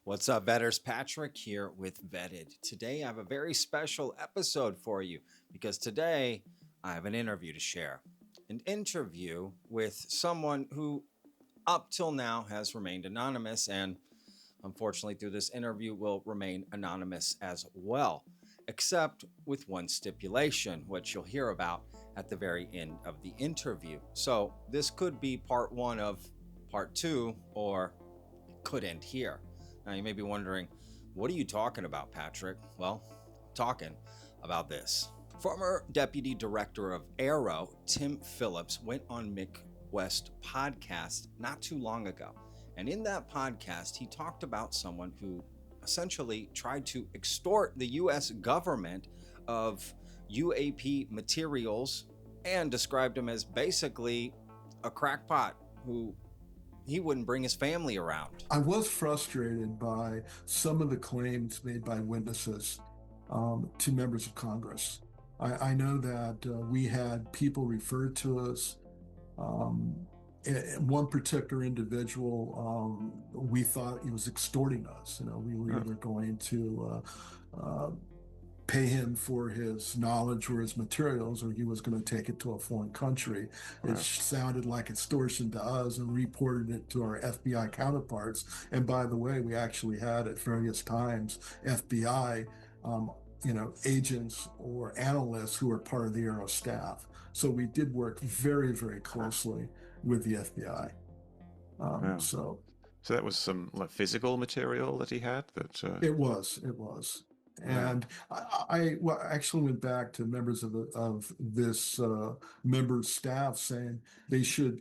What's up, Vetters? Patrick here with Vetted. Today, I have a very special episode for you because today I have an interview to share. An interview with someone who, up till now, has remained anonymous and unfortunately, through this interview, will remain anonymous as well, except with one stipulation, which you'll hear about at the very end of the interview. So, this could be part one of part two, or it could end here. Now, you may be wondering, what are you talking about, Patrick? Well, talking about this. Former Deputy Director of AARO, Tim Phillips, went on Mick West podcast not too long ago. And in that podcast, he talked about someone who essentially tried to extort the U.S. government of UAP materials and described him as basically a crackpot who he wouldn't bring his family around. I was frustrated by some of the claims made by witnesses to members of Congress. I know that we had people referred to us. One particular individual, we thought he was extorting us. We were either going to pay him for his knowledge or his materials, or he was going to take it to a foreign country. It sounded like extortion to us, and reported it to our FBI counterparts. And by the way, we actually had at various times FBI agents or analysts who were part of the AARO staff. So we did work very, very closely with the FBI. So that was some physical material that he had. It was. And I actually went back to members of this member's staff saying they should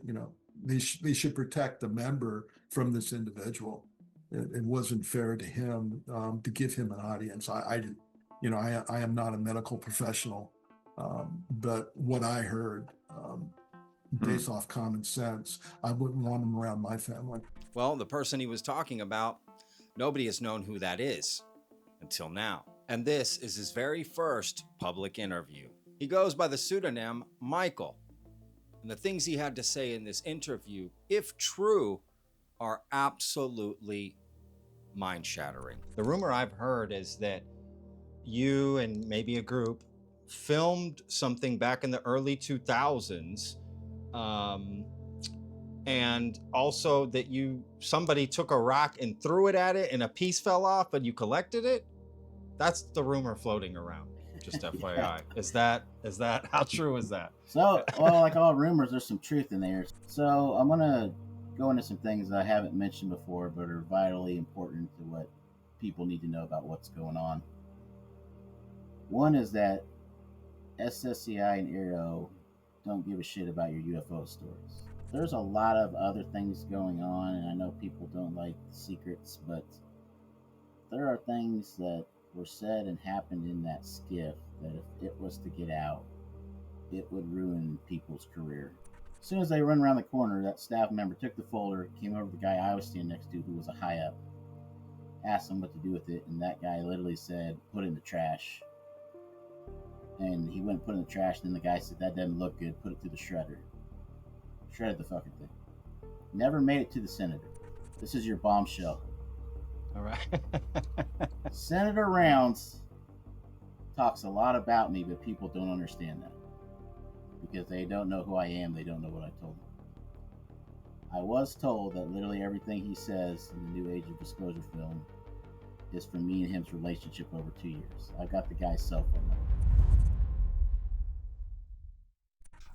protect the member from this individual. It wasn't fair to him to give him an audience. I am not a medical professional, but what I heard, based off common sense, I wouldn't want him around my family. Well, the person he was talking about, nobody has known who that is until now. And this is his very first public interview. He goes by the pseudonym Michael. And the things he had to say in this interview, if true, are absolutely mind-shattering. The rumor I've heard is that you and maybe a group filmed something back in the early 2000s, and also that somebody took a rock and threw it at it and a piece fell off, but you collected it. That's the rumor floating around. Just FYI. Is that how true is that? So, well, like all rumors, there's some truth in there. So I'm gonna go into some things that I haven't mentioned before, but are vitally important to what people need to know about what's going on. One is that SSCI and AARO don't give a shit about your UFO stories. There's a lot of other things going on, and I know people don't like secrets, but there are things that were said and happened in that skiff that if it was to get out, it would ruin people's career. As soon as they run around the corner, that staff member took the folder, came over to the guy I was standing next to, who was a high up, asked him what to do with it, and that guy literally said, put it in the trash. And he went and put it in the trash, and then the guy said, that doesn't look good, put it through the shredder. Shredded the fucking thing. Never made it to the senator. This is your bombshell. All right. Senator Rounds talks a lot about me, but people don't understand that. Because they don't know who I am, they don't know what I told them. I was told that literally everything he says in the New Age of Disclosure film is from me and him's relationship over 2 years. I've got the guy's cell phone number.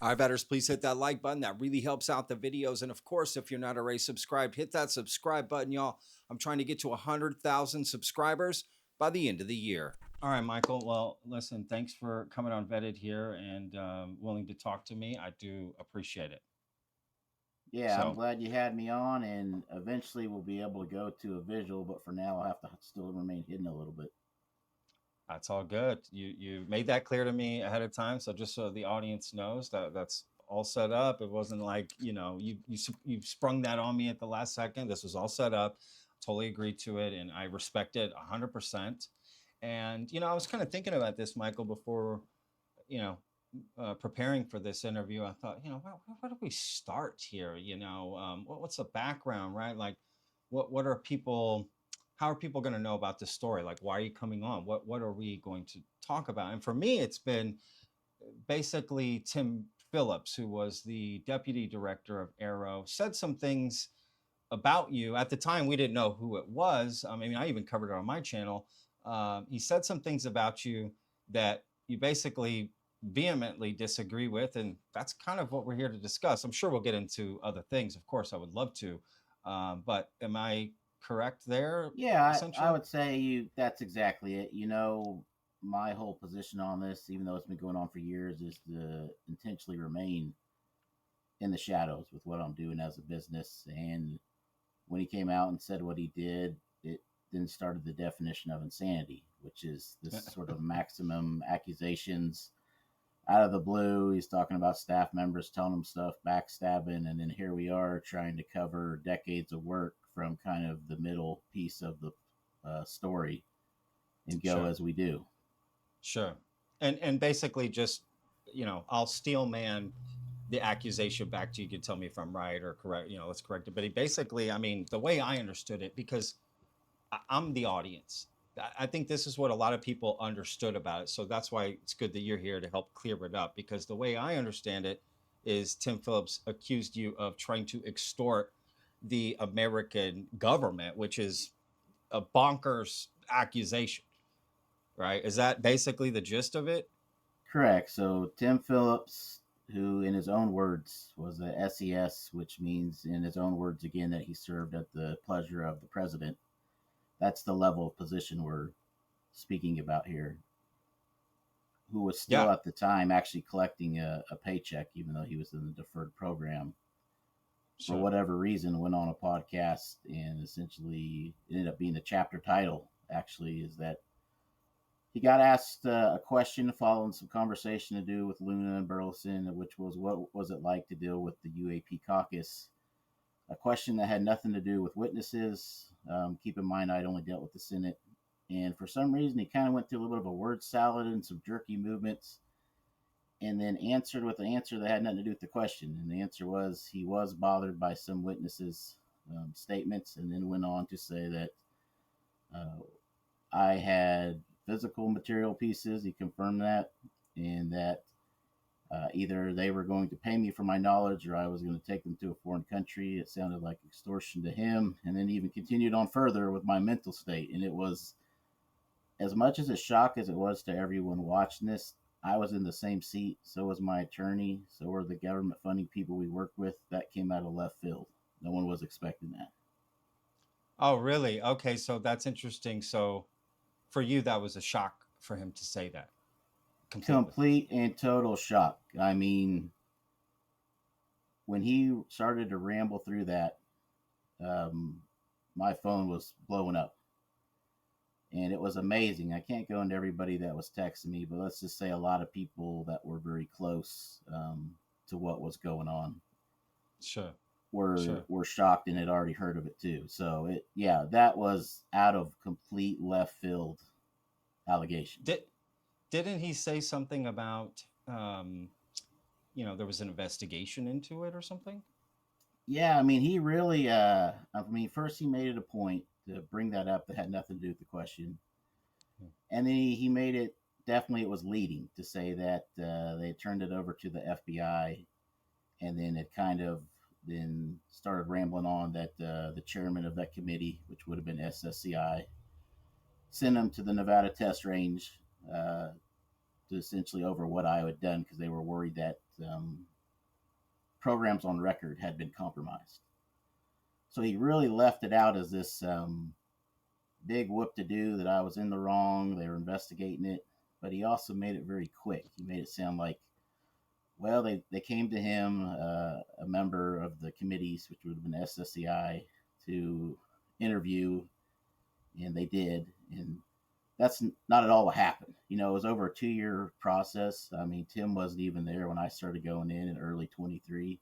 All right, Vetters, please hit that like button. That really helps out the videos. And of course, if you're not already subscribed, hit that subscribe button, y'all. I'm trying to get to 100,000 subscribers by the end of the year. All right, Michael. Well, listen, thanks for coming on Vetted here and willing to talk to me. I do appreciate it. Yeah, I'm glad you had me on, and eventually we'll be able to go to a visual, but for now I'll have to still remain hidden a little bit. That's all good. You made that clear to me ahead of time, so just so the audience knows that's all set up. It wasn't like you sprung that on me at the last second. This was all set up. Totally agreed to it, and I respect it 100%. And I was kind of thinking about this, Michael, before preparing for this interview. I thought, where do we start here? What's the background, right? Like, what are people? how are people going to know about this story? Like, why are you coming on? What are we going to talk about? And for me, it's been basically Tim Phillips, who was the deputy director of AARO, said some things about you. At the time, we didn't know who it was. I mean, I even covered it on my channel. He said some things about you that you basically vehemently disagree with, and that's kind of what we're here to discuss. I'm sure we'll get into other things. Of course, I would love to. But am I correct there? Yeah, Essentially, I would say that's exactly it. My whole position on this, even though it's been going on for years, is to intentionally remain in the shadows with what I'm doing as a business. And when he came out and said what he did, it then started the definition of insanity, which is this sort of maximum accusations out of the blue. He's talking about staff members telling him stuff, backstabbing, and then here we are trying to cover decades of work from kind of the middle piece of the story and go Sure. as we do. Sure. And basically just, I'll steel man the accusation back to you. You can tell me if I'm right or correct, let's correct it. But he basically, I mean, the way I understood it, because I'm the audience, I think this is what a lot of people understood about it. So that's why it's good that you're here to help clear it up, because the way I understand it is Tim Phillips accused you of trying to extort the American government, which is a bonkers accusation, right? Is that basically the gist of it? Correct. So Tim Phillips, who in his own words was a SES, which means in his own words again that he served at the pleasure of the president. That's the level of position we're speaking about here. Who was still Yeah. at the time actually collecting a paycheck, even though he was in the deferred program. For Sure. whatever reason, went on a podcast and essentially ended up being the chapter title. Actually, is that he got asked a question following some conversation to do with Luna and Burleson, which was what was it like to deal with the UAP caucus? A question that had nothing to do with witnesses. Keep in mind, I'd only dealt with the Senate. And for some reason, he kind of went through a little bit of a word salad and some jerky movements, and then answered with an answer that had nothing to do with the question. And the answer was he was bothered by some witnesses' statements, and then went on to say that I had physical material pieces. He confirmed that, and that either they were going to pay me for my knowledge or I was going to take them to a foreign country. It sounded like extortion to him, and then even continued on further with my mental state. And it was, as much as a shock as it was to everyone watching this, I was in the same seat. So was my attorney. So were the government funding people we worked with. That came out of left field. No one was expecting that. Oh, really? Okay, so that's interesting. So for you, that was a shock for him to say that completely. Complete and total shock. I mean, when he started to ramble through that, my phone was blowing up. And it was amazing. I can't go into everybody that was texting me, but let's just say a lot of people that were very close to what was going on Sure. were shocked and had already heard of it too. So that was out of complete left field allegation. Didn't he say something about there was an investigation into it or something? Yeah, I mean, he really first he made it a point to bring that up that had nothing to do with the question. And then he made it, definitely it was leading to say that they turned it over to the FBI, and then it kind of then started rambling on that the chairman of that committee, which would have been SSCI, sent him to the Nevada test range to essentially over what I had done because they were worried that programs on record had been compromised. So he really left it out as this big whoop-to-do that I was in the wrong. They were investigating it, but he also made it very quick. He made it sound like, well, they came to him, a member of the committees, which would have been SSCI, to interview, and they did. And that's not at all what happened. It was over a 2-year process. I mean, Tim wasn't even there when I started going in early 23.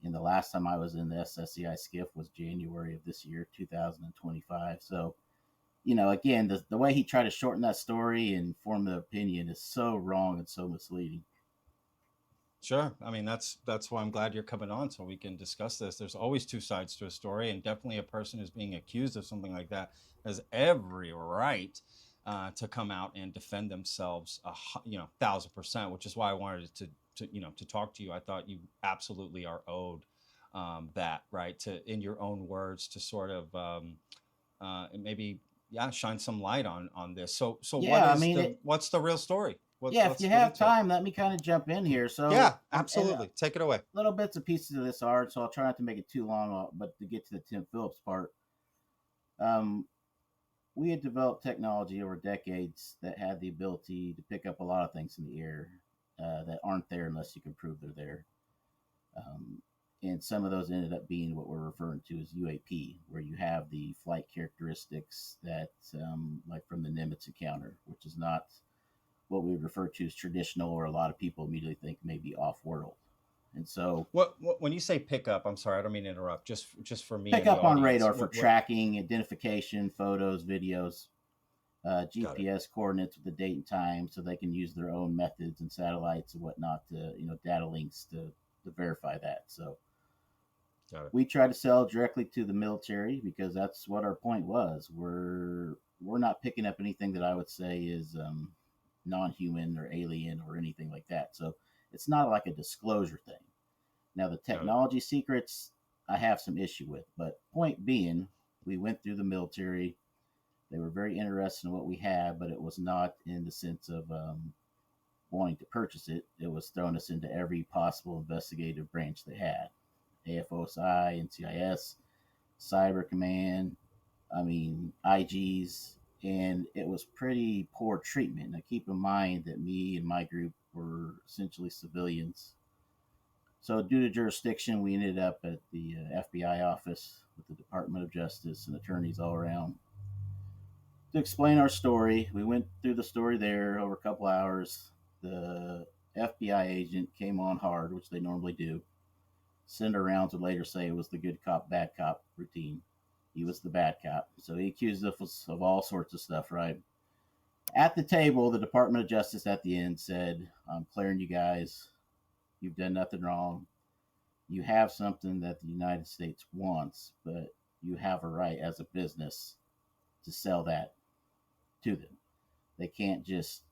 And the last time I was in the SSCI SCIF was January of this year, 2025. So, again, the way he tried to shorten that story and form the opinion is so wrong and so misleading. Sure. I mean, that's why I'm glad you're coming on so we can discuss this. There's always two sides to a story, and definitely a person who's being accused of something like that has every right to come out and defend themselves, 1,000%. Which is why I wanted to talk to you. I thought you absolutely are owed that right to, in your own words, to sort of maybe shine some light on this. So what Yeah, I is mean, what's the real story? yeah, if Let's you get have into it. time, let me kind of jump in here. Yeah, So, and absolutely. Take it away. little bits and pieces of this art, so I'll try not to make it too long, but to get to the Tim Phillips part, um, we had developed technology over decades that had the ability to pick up a lot of things in the air that aren't there unless you can prove they're there. Um, and some of those ended up being what we're referring to as UAP, where you have the flight characteristics that, like from the Nimitz encounter, which is not what we would refer to as traditional, or a lot of people immediately think maybe off world. And so, What when you say pick up, I'm sorry, I don't mean to interrupt. Just for me pick and the up on audience. radar for tracking, identification, photos, videos, Got it. GPS coordinates with the date and time, so they can use their own methods and satellites and whatnot to, data links to verify that. So Got it. we try to sell directly to the military because that's what our point was. We're not picking up anything that I would say is non-human or alien or anything like that. So it's not like a disclosure thing. Now the Got it. technology secrets I have some issue with, but point being, we went through the military. They were very interested in what we had, but it was not in the sense of wanting to purchase it. It was throwing us into every possible investigative branch they had: AFOSI, NCIS, Cyber Command, I mean, IGs, and it was pretty poor treatment. Now, keep in mind that me and my group were essentially civilians. So, due to jurisdiction, we ended up at the FBI office with the Department of Justice and attorneys all around to explain our story. We went through the story there over a couple hours. The FBI agent came on hard, which they normally do. Senator Rounds would later say it was the good cop, bad cop routine. He was the bad cop. So he accused us of all sorts of stuff, right? At the table, the Department of Justice at the end said, I'm clearing you guys. You've done nothing wrong. You have something that the United States wants, but you have a right as a business to sell that to them. They can't just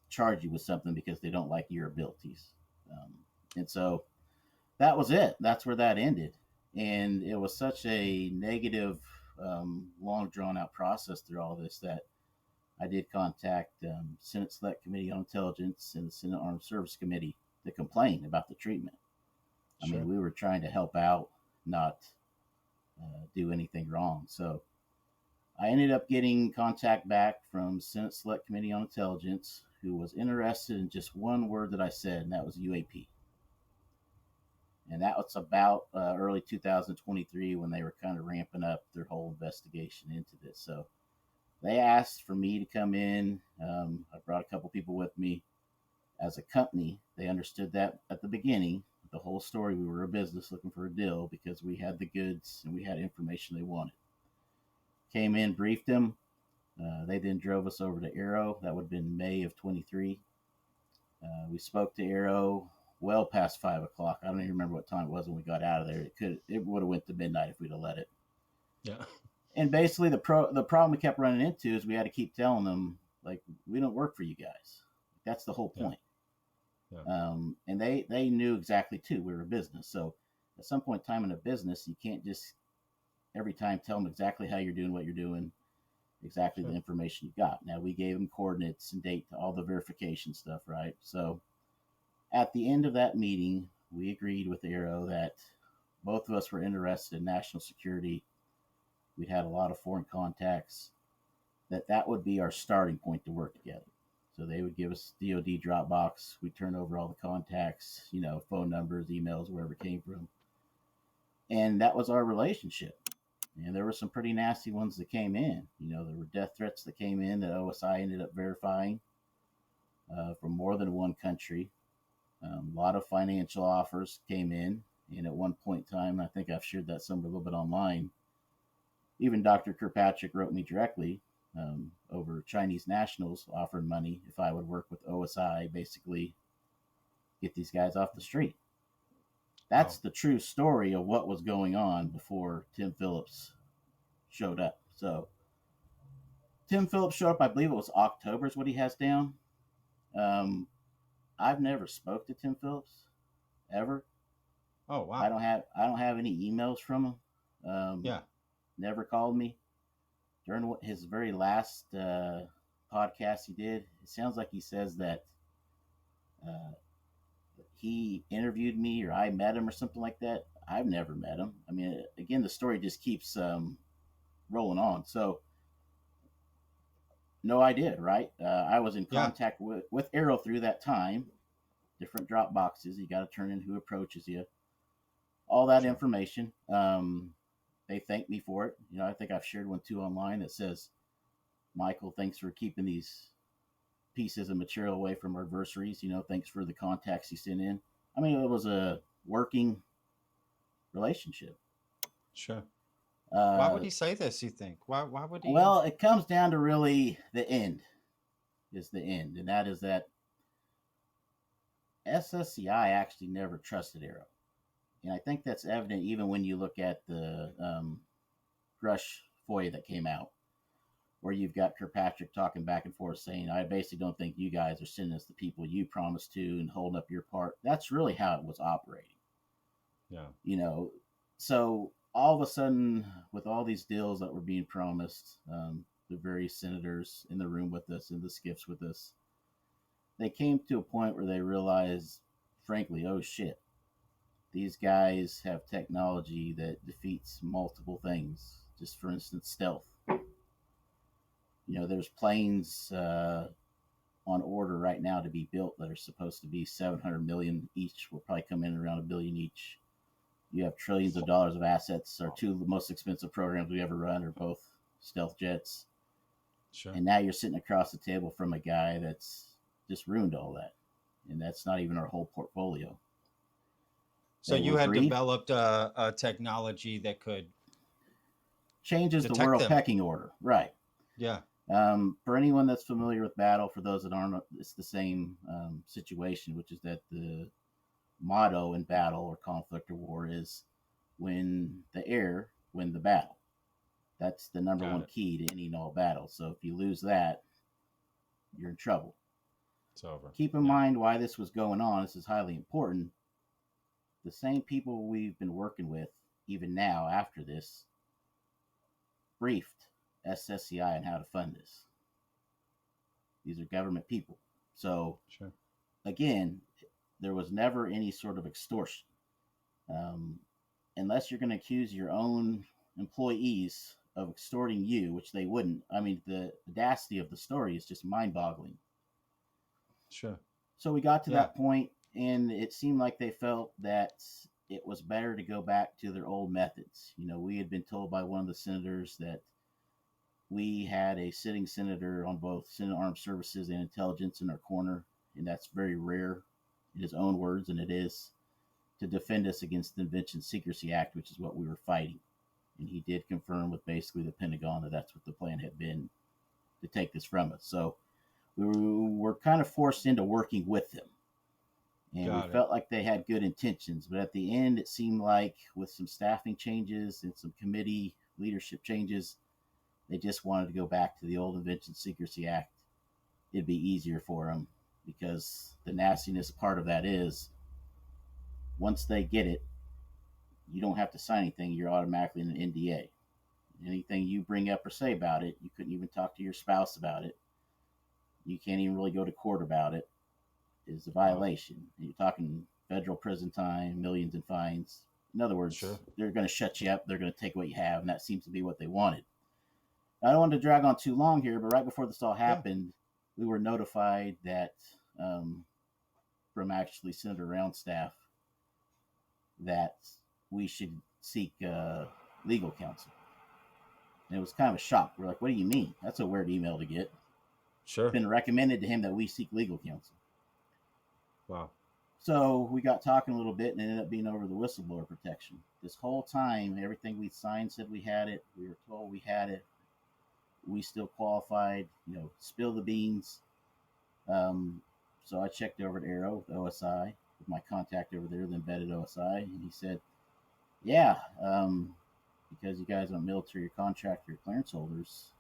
charge you with something because they don't like your abilities. Um, and so that was it. That's where that ended. And it was such a negative, long drawn out process through all this that I did contact Senate Select Committee on Intelligence and the Senate Armed Service Committee to complain about the treatment. I mean, Sure. we were trying to help out, not do anything wrong. So I ended up getting contact back from Senate Select Committee on Intelligence, who was interested in just one word that I said, and that was UAP. And that was about early 2023 when they were kind of ramping up their whole investigation into this. So they asked for me to come in. I brought a couple people with me. As a company, they understood that at the beginning, the whole story, we were a business looking for a deal because we had the goods and we had information they wanted. Came in, briefed them. They then drove us over to AARO. That would have been May of 23. We spoke to AARO well past 5 o'clock. I don't even remember what time it was when we got out of there. It would have went to midnight if we'd have let it. Yeah. And basically, the problem we kept running into is we had to keep telling them, like, we don't work for you guys. That's the whole point. Yeah. And they knew exactly too. We were a business, so at some point in time in a business, you can't just every time tell them exactly how you're doing what you're doing, exactly Sure. the information you got. Now we gave them coordinates and date to all the verification stuff, right? So at the end of that meeting, we agreed with AARO that both of us were interested in national security. We'd had a lot of foreign contacts. That would be our starting point to work together. So they would give us DoD Dropbox. We'd turn over all the contacts, phone numbers, emails, wherever it came from. And that was our relationship. And there were some pretty nasty ones that came in. There were death threats that came in that OSI ended up verifying from more than one country. A lot of financial offers came in. And at one point in time, I think I've shared that somewhere a little bit online. Even Dr. Kirkpatrick wrote me directly over Chinese nationals offering money if I would work with OSI, basically get these guys off the street. That's the true story of what was going on before Tim Phillips showed up. So Tim Phillips showed up, I believe it was October is what he has down. I've never spoke to Tim Phillips ever. Oh wow. I don't have any emails from him. Yeah. Never called me. During his very last podcast he did, it sounds like he says that he interviewed me or I met him or something like that. I've never met him. I mean, again, the story just keeps rolling on. So, no idea, right? I was in contact with AARO through that time. Different drop boxes. You got to turn in who approaches you. All that information. They thank me for it. You know, I think I've shared one too online that says, Michael, thanks for keeping these pieces of material away from our adversaries. You know, thanks for the contacts you sent in. I mean, it was a working relationship. Sure. Why would he say this, you think? Why would he? Well, it comes down to really the end is the end. And that is that SSCI actually never trusted AARO. And I think that's evident even when you look at the Grush FOIA that came out, where you've got Kirkpatrick talking back and forth saying, I basically don't think you guys are sending us the people you promised to and holding up your part. That's really how it was operating. Yeah. You know, so all of a sudden, with all these deals that were being promised, the various senators in the room with us, in the skiffs with us, they came to a point where they realized, frankly, oh shit, these guys have technology that defeats multiple things. Just for instance, stealth. You know, there's planes on order right now to be built that are supposed to be 700 million each. Will probably come in around $1 billion each. You have trillions of dollars of assets. Our two of the most expensive programs we ever run are both stealth jets. Sure. And now you're sitting across the table from a guy that's just ruined all that. And that's not even our whole portfolio. So you had developed a technology that could changes the world pecking order. Right. Yeah. For anyone that's familiar with battle, for those that aren't, it's the same situation, which is that the motto in battle or conflict or war is win the air, win the battle. That's the number one key to any and all battle. So if you lose that, you're in trouble. It's over. Keep in mind why this was going on. This is highly important. The same people we've been working with, even now after this, briefed SSCI on how to fund this. These are government people. So, again, there was never any sort of extortion. Unless you're going to accuse your own employees of extorting you, which they wouldn't. I mean, the audacity of the story is just mind-boggling. Sure. So we got to that point, and it seemed like they felt that it was better to go back to their old methods. You know, we had been told by one of the senators that we had a sitting senator on both Senate Armed Services and Intelligence in our corner, and that's very rare in his own words, and it is, to defend us against the Invention Secrecy Act, which is what we were fighting. And he did confirm with basically the Pentagon that that's what the plan had been to take this from us. So we were kind of forced into working with them. And we felt like they had good intentions. But at the end, it seemed like with some staffing changes and some committee leadership changes, they just wanted to go back to the old Invention Secrecy Act. It'd be easier for them because the nastiness part of that is once they get it, you don't have to sign anything. You're automatically in an NDA. Anything you bring up or say about it, you couldn't even talk to your spouse about it. You can't even really go to court about it. Is a violation. You're talking federal prison time, millions in fines. In other words, they're going to shut you up. They're going to take what you have, and that seems to be what they wanted. I don't want to drag on too long here, but right before this all happened, we were notified that from actually Senator Round's staff that we should seek legal counsel. And it was kind of a shock. We're like, what do you mean? That's a weird email to get. Sure. It's been recommended to him that we seek legal counsel. Wow. So we got talking a little bit and it ended up being over the whistleblower protection. This whole time, everything we signed said we had it. We were told we had it. We still qualified, you know, spill the beans. So I checked over at AARO, with OSI. with my contact over there, the embedded OSI, and he said, "Yeah, because you guys aren't military or contractor or clearance holders,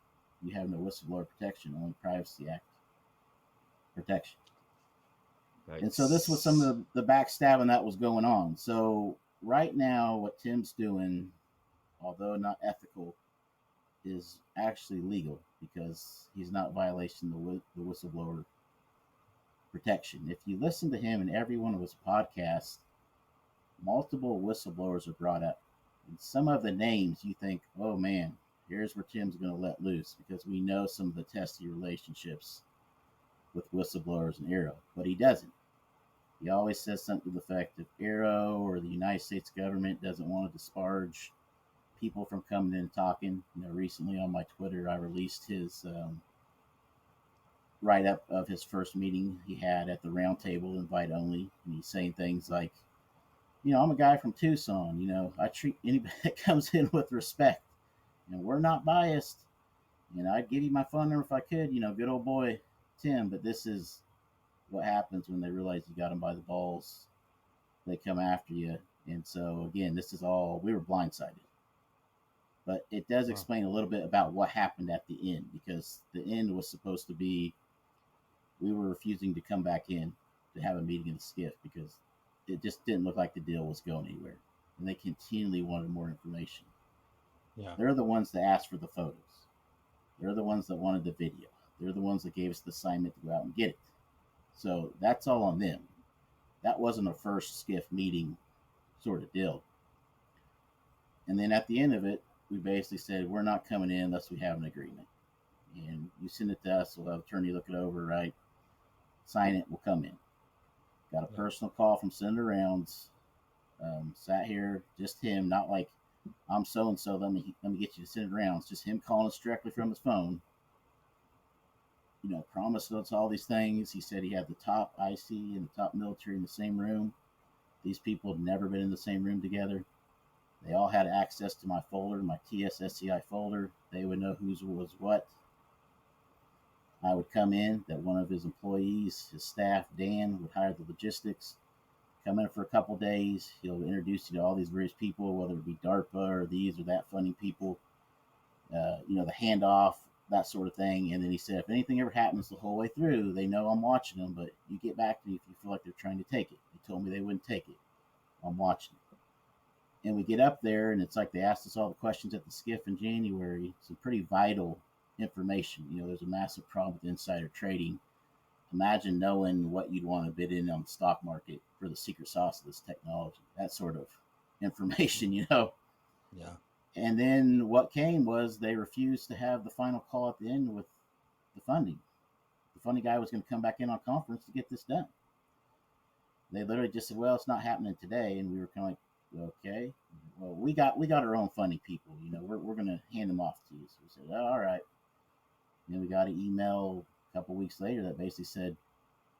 you have no whistleblower protection, only Privacy Act protection." And so this was some of the backstabbing that was going on. So right now, what Tim's doing, although not ethical, is actually legal because he's not violating the whistleblower protection. If you listen to him in every one of his podcasts, multiple whistleblowers are brought up. And some of the names you think, oh man, here's where Tim's going to let loose because we know some of the testy relationships with whistleblowers and AARO, but he doesn't. He always says something to the effect if AARO or the United States government doesn't want to disparage people from coming in and talking. Recently on my Twitter, I released his write-up of his first meeting he had at the round table, invite only, and he's saying things like, I'm a guy from Tucson, I treat anybody that comes in with respect, we're not biased, I'd give you my phone number if I could, good old boy Tim, but this is what happens when they realize you got them by the balls. They come after you. And so, again, this is all, we were blindsided. But it does explain a little bit about what happened at the end, because the end was supposed to be, we were refusing to come back in to have a meeting in the skiff because it just didn't look like the deal was going anywhere. And they continually wanted more information. Yeah. They're the ones that asked for the photos. They're the ones that wanted the video. They're the ones that gave us the assignment to go out and get it. So that's all on them. That wasn't a first skiff meeting sort of deal. And then at the end of it, we basically said, we're not coming in unless we have an agreement. And you send it to us, we'll have an attorney look it over, right? Sign it, we'll come in. Got a personal call from Senator Rounds. Sat here, just him, not like, I'm so-and-so, let me get you to Senator Rounds. Just him calling us directly from his phone. Promised us all these things. He said he had the top IC and the top military in the same room. These people had never been in the same room together. They all had access to my folder, my TSSCI folder. They would know whose was what. I would come in, that one of his employees, his staff, Dan, would hire the logistics, come in for a couple days. He'll introduce you to all these various people, whether it be DARPA or these or that funding people, the handoff, that sort of thing. And then he said, if anything ever happens the whole way through, they know I'm watching them, but you get back to me if you feel like they're trying to take it. They told me they wouldn't take it. I'm watching it. And we get up there, and it's like they asked us all the questions at the skiff in January. Some pretty vital information. There's a massive problem with insider trading. Imagine knowing what you'd want to bid in on the stock market for the secret sauce of this technology. That sort of information, Yeah. And then what came was they refused to have the final call at the end with the funding. The funding guy was going to come back in on conference to get this done. They literally just said, well, it's not happening today. And we were kind of like, okay, well, we got our own funding people. We're going to hand them off to you. So we said, oh, all right. And then we got an email a couple weeks later that basically said,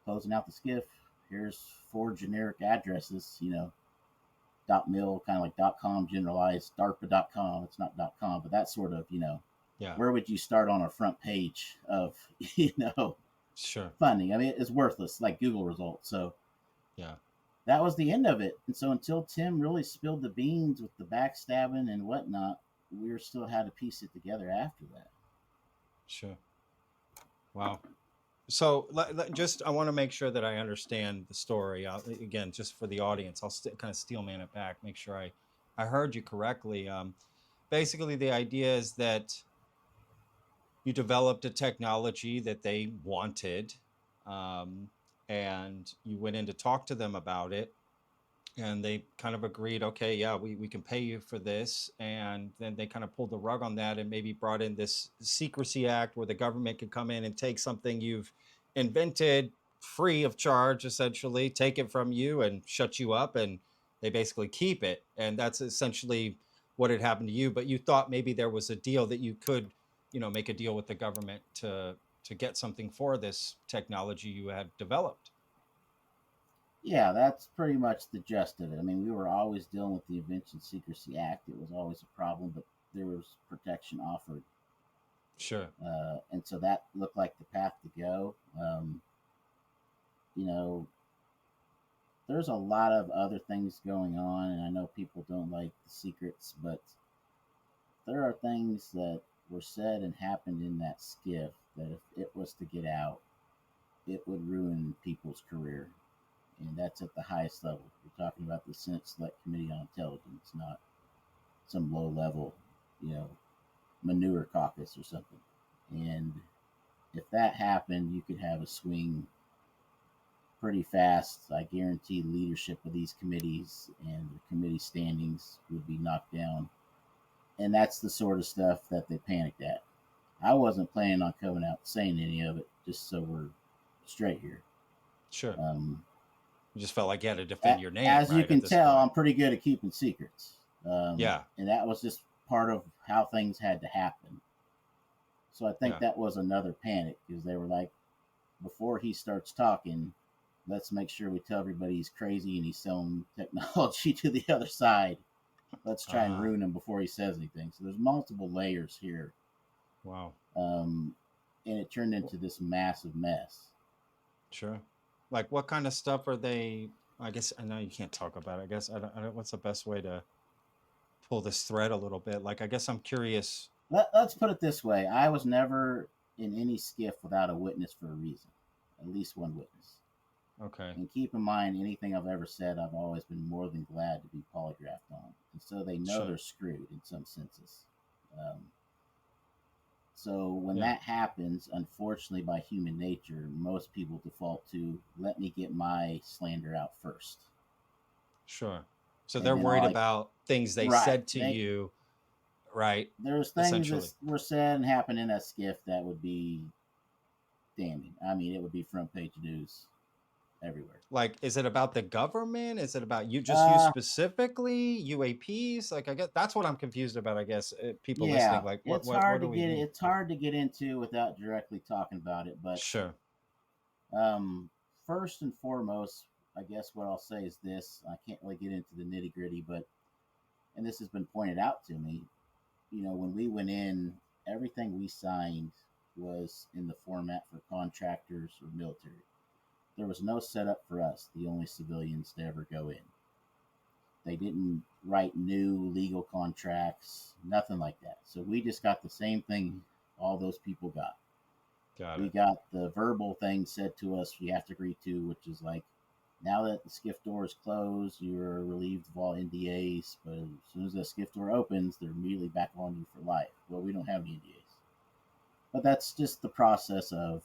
closing out the skiff, here's 4 generic addresses, .mil, kind of like .com generalized, DARPA.com. It's not .com, but that sort of, where would you start on a front page of, Sure. funding? I mean, it's worthless, like Google results. So yeah, that was the end of it. And so until Tim really spilled the beans with the backstabbing and whatnot, we were still had to piece it together after that. Sure. Wow. So I want to make sure that I understand the story. Again, just for the audience, I'll kind of steelman it back, make sure I heard you correctly. Basically, the idea is that you developed a technology that they wanted, and you went in to talk to them about it, and they kind of agreed, okay, yeah, we can pay you for this. And then they kind of pulled the rug on that and maybe brought in this Secrecy Act where the government could come in and take something you've invented free of charge, essentially, take it from you and shut you up, and they basically keep it. And that's essentially what had happened to you. But you thought maybe there was a deal that you could, make a deal with the government to get something for this technology you had developed. Yeah, that's pretty much the gist of it. I mean, we were always dealing with the Invention Secrecy Act. It was always a problem, but there was protection offered. Sure. And so that looked like the path to go. there's a lot of other things going on, and I know people don't like the secrets, but there are things that were said and happened in that skiff that if it was to get out, it would ruin people's career. And that's at the highest level. We're talking about the Senate Select Committee on Intelligence, not some low level, you know, manure caucus or something. And if that happened, you could have a swing pretty fast. I guarantee leadership of these committees and the committee standings would be knocked down. And that's the sort of stuff that they panicked at. I wasn't planning on coming out saying any of it, just so we're straight here. Sure. Um, You just felt like you had to defend your name. as you right, can at this tell, point. I'm pretty good at keeping secrets. Yeah. And that was just part of how things had to happen. So I think Yeah. that was another panic because they were like, before he starts talking, let's make sure we tell everybody he's crazy and he's selling technology to the other side. Let's try and ruin him before he says anything. So there's multiple layers here. Wow. And it turned into this massive mess. Sure. Like, what kind of stuff are they? I guess I know you can't talk about it. I guess I don't. What's the best way to pull this thread a little bit? Like, I guess I'm curious. Let's put it this way. I was never in any skiff without a witness for a reason. At least one witness. Okay. And keep in mind, anything I've ever said, I've always been more than glad to be polygraphed on. And so they know Sure. they're screwed in some senses. So when Yeah. that happens, unfortunately, by human nature, most people default to let me get my slander out first. Sure. So And they're then worried I'll, about things they right, said to you, right? there's things Essentially. that were said and happened in that skiff that would be damning. I mean, it would be front page news everywhere. Like, is it about the government? Is it about you, just you specifically, UAPs? Like, I guess that's what I'm confused about. I guess people Yeah, listening, like, it's what hard do to we get mean? it's hard to get into without directly talking about it. But Sure. first and foremost, I guess what I'll say is this: I can't really get into the nitty gritty, but and this has been pointed out to me. You know, when we went in, everything we signed was in the format for contractors or military. There was no setup for us, the only civilians to ever go in. They didn't write new legal contracts, nothing like that. So we just got the same thing all those people got. Got We it. got the verbal thing said to us we have to agree to, which is like, now that the skiff door is closed, you're relieved of all NDAs, but as soon as the skiff door opens, they're immediately back on you for life. Well, we don't have any NDAs. But that's just the process of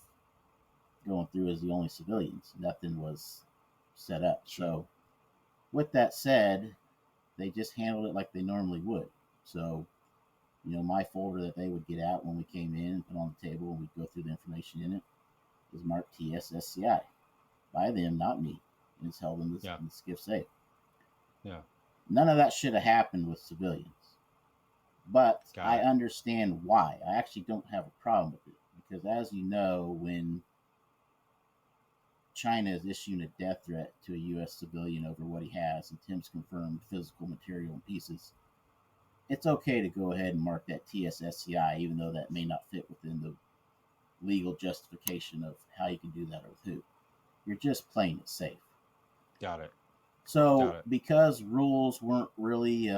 going through as the only civilians. Nothing was set up. Sure. So, with that said, they just handled it like they normally would. So, you know, my folder that they would get out when we came in and put on the table and we'd go through the information in it is marked TSSCI by them, not me. And it's held in the, Yeah. in the skiff safe. Yeah. None of that should have happened with civilians. But Got I it. understand why. I actually don't have a problem with it. Because as you know, when China is issuing a death threat to a U.S. civilian over what he has, and Tim's confirmed physical material and pieces, it's okay to go ahead and mark that TSSCI, even though that may not fit within the legal justification of how you can do that or with who. You're just playing it safe. Got it. So, Got it. because rules weren't really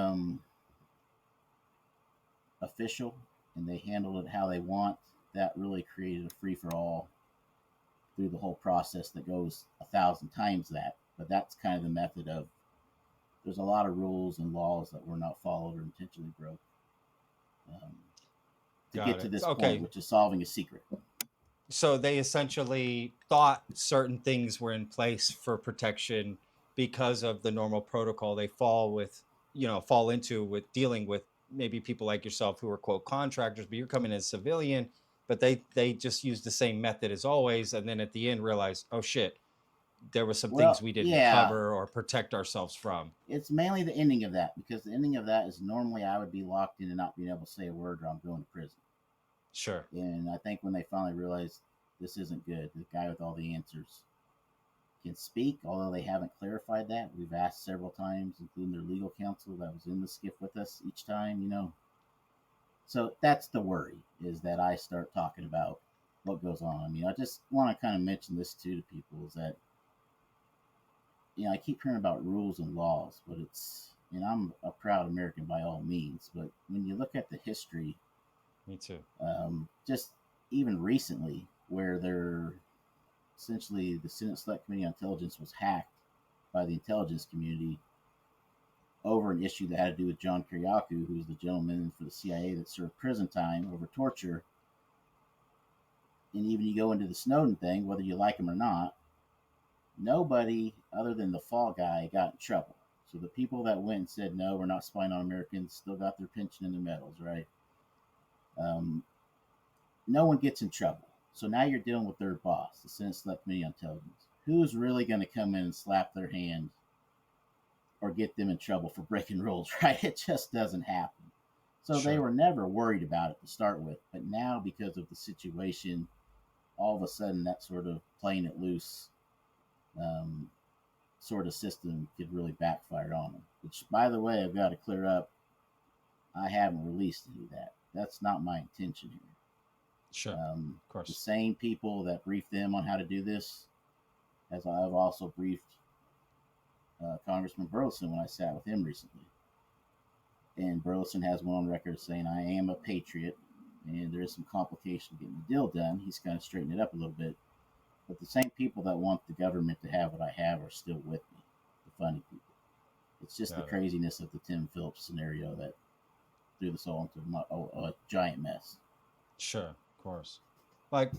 official and they handled it how they want, that really created a free for all through the whole process that goes 1,000 times that. But that's kind of the method of there's a lot of rules and laws that were not followed or intentionally broke to Got get to it. this Okay. point, which is solving a secret. So they essentially thought certain things were in place for protection because of the normal protocol they fall into with dealing with maybe people like yourself who are quote contractors, but you're coming as civilian, but they just use the same method as always, and then at the end realize, oh shit, there was some things Well, we didn't yeah, cover or protect ourselves from. it's mainly the ending of that because the ending of that is normally I would be locked in and not being able to say a word or I'm going to prison. Sure. And I think when they finally realized this isn't good, the guy with all the answers can speak, although they haven't clarified that. We've asked several times, including their legal counsel that was in the skiff with us each time, you know. So that's the worry, is that I start talking about what goes on. I mean, I just want to kind of mention this too to people is that I keep hearing about rules and laws, but I'm a proud American by all means. But when you look at the history, Me too. just even recently, where essentially the Senate Select Committee on Intelligence was hacked by the intelligence community over an issue that had to do with John Kiriakou, who's the gentleman for the CIA that served prison time over torture. And even you go into the Snowden thing, whether you like him or not, nobody other than the fall guy got in trouble. So the people that went and said, no, we're not spying on Americans, still got their pension and their medals, right? No one gets in trouble. So now you're dealing with their boss, the Senate Select Committee on Intelligence. Who's really going to come in and slap their hand or get them in trouble for breaking rules, right? It just doesn't happen. So they were never worried about it to start with. But now, because of the situation, all of a sudden that sort of playing it loose sort of system could really backfire on them. Which, by the way, I've got to clear up. I haven't released any of that. That's not my intention here. Sure. Of course. The same people that briefed them on how to do this, as I've also briefed Congressman Burleson when I sat with him recently. And Burleson has one on record saying, I am a patriot, and there is some complication getting the deal done. He's kind of straightened it up a little bit. But the same people that want the government to have what I have are still with me, the funny people. It's just the craziness of the Tim Phillips scenario that threw this all into a giant mess. Sure, of course. Like,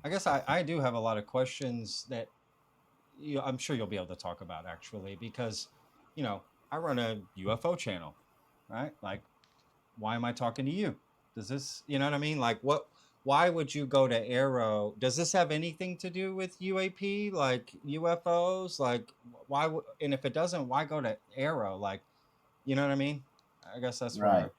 I guess I do have a lot of questions that I'm sure you'll be able to talk about, actually, because, I run a UFO channel, right? Like, why am I talking to you? Does this, you know what I mean? Like, why would you go to AARO? Does this have anything to do with UAP, like UFOs? Like, and if it doesn't, why go to AARO? Like, you know what I mean? I guess that's right. where.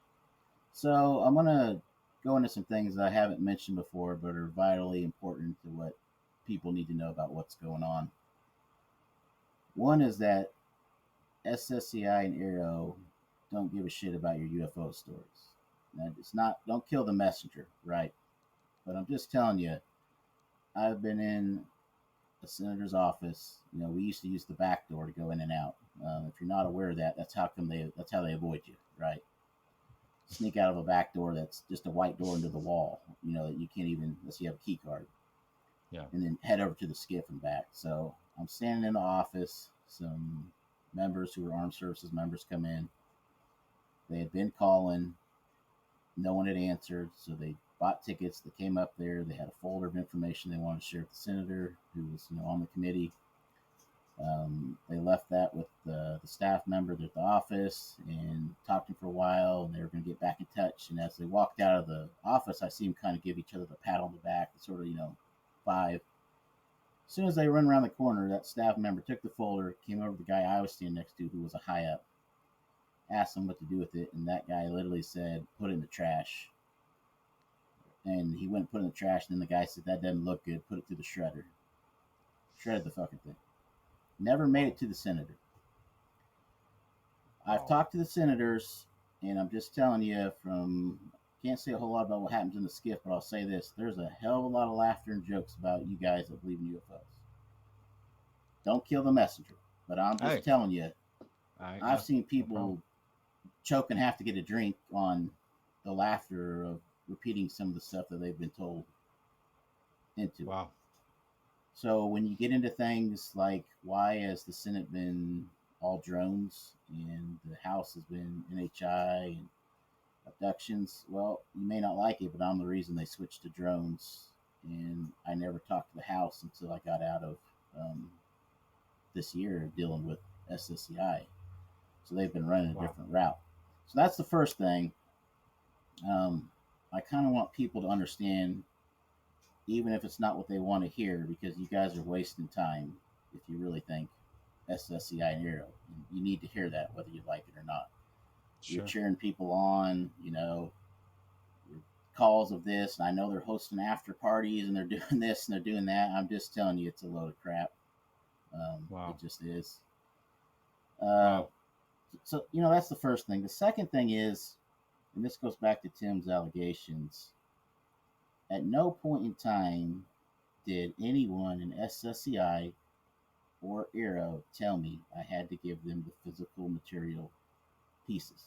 So I'm going to go into some things that I haven't mentioned before, but are vitally important to what people need to know about what's going on. One is that SSCI and AARO don't give a shit about your UFO stories. Now, it's not, don't kill the messenger, right? But I'm just telling you, I've been in a senator's office. We used to use the back door to go in and out. If you're not aware of that, that's how they avoid you, right? Sneak out of a back door that's just a white door into the wall, that you can't even, unless you have a key card. Yeah. And then head over to the skiff and back. So I'm standing in the office. Some members who were armed services members come in. They had been calling. No one had answered. So they bought tickets. They came up there. They had a folder of information they wanted to share with the senator who was, on the committee. They left that with the staff member at the office and talked to him for a while, and they were going to get back in touch. And as they walked out of the office, I see them kind of give each other the pat on the back, sort of, five. As soon as they run around the corner, that staff member took the folder, came over to the guy I was standing next to, who was a high up, asked him what to do with it, and that guy literally said, put it in the trash. And he went and put it in the trash, and then the guy said, that doesn't look good, put it through the shredder. Shredded the fucking thing. Never made it to the senator. I've talked to the senators, and I'm just telling you can't say a whole lot about what happens in the skiff, but I'll say this. There's a hell of a lot of laughter and jokes about you guys that believe in UFOs. Don't kill the messenger, but I'm just telling you, I've seen people choke and have to get a drink on the laughter of repeating some of the stuff that they've been told into. Wow. So when you get into things like why has the Senate been all drones and the House has been NHI and abductions, well, you may not like it, but I'm the reason they switched to drones. And I never talked to the House until I got out of this year dealing with SSCI. So they've been running a different route. So that's the first thing. I kind of want people to understand, even if it's not what they want to hear, because you guys are wasting time if you really think SSCI and AARO. You need to hear that, whether you like it or not. Sure. You're cheering people on, calls of this, and I know they're hosting after parties and they're doing this and they're doing that. I'm just telling you, it's a load of crap. It just is. So, that's the first thing. The second thing is, and this goes back to Tim's allegations, at no point in time did anyone in SSCI or AARO tell me I had to give them the physical material pieces.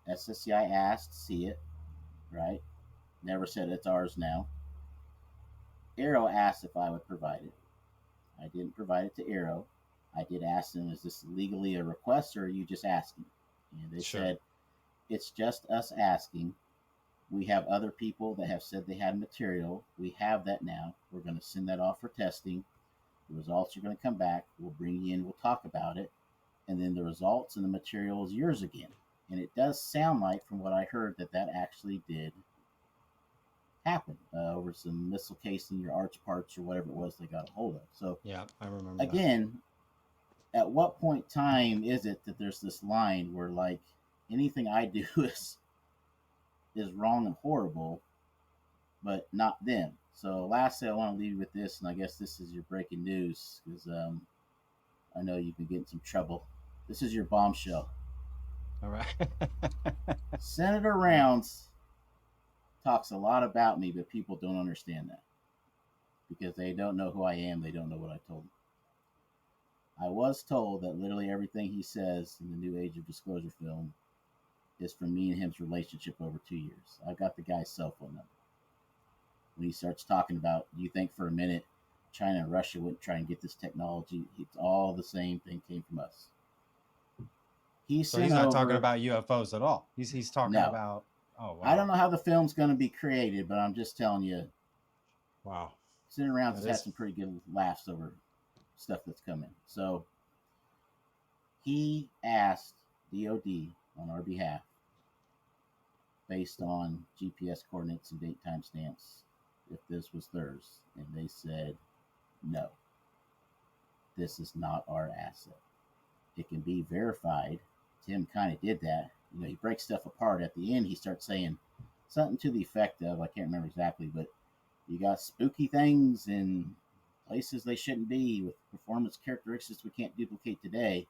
SSCI asked to see it, right? Never said it's ours now. AARO asked if I would provide it. I didn't provide it to AARO. I did ask them, is this legally a request or are you just asking? And they said, it's just us asking. We have other people that have said they had material. We have that now. We're going to send that off for testing. The results are going to come back. We'll bring you in. We'll talk about it. And then the results and the material is yours again. And it does sound like, from what I heard, that actually did happen over some missile casing or arch parts or whatever it was they got a hold of. So yeah, I remember. Again, at what point in time is it that there's this line where like anything I do is wrong and horrible, but not them? So lastly, I want to leave you with this, and I guess this is your breaking news because I know you've been getting some trouble. This is your bombshell. All right. Senator Rounds talks a lot about me, but people don't understand that because they don't know who I am. They don't know what I told them. I was told that literally everything he says in the New Age of Disclosure film is from me and him's relationship over 2 years. I've got the guy's cell phone number. When he starts talking about, do you think for a minute China and Russia wouldn't try and get this technology? It's all the same thing came from us. So he's not talking about UFOs at all. He's talking about. Oh, wow. I don't know how the film's going to be created, but I'm just telling you. Wow. Sitting around has had some pretty good laughs over stuff that's coming. So he asked DOD on our behalf, based on GPS coordinates and date time stamps, if this was theirs. And they said, no, this is not our asset. It can be verified. Tim kind of did that. You know, he breaks stuff apart. At the end, he starts saying something to the effect of, I can't remember exactly, but you got spooky things in places they shouldn't be with performance characteristics we can't duplicate today.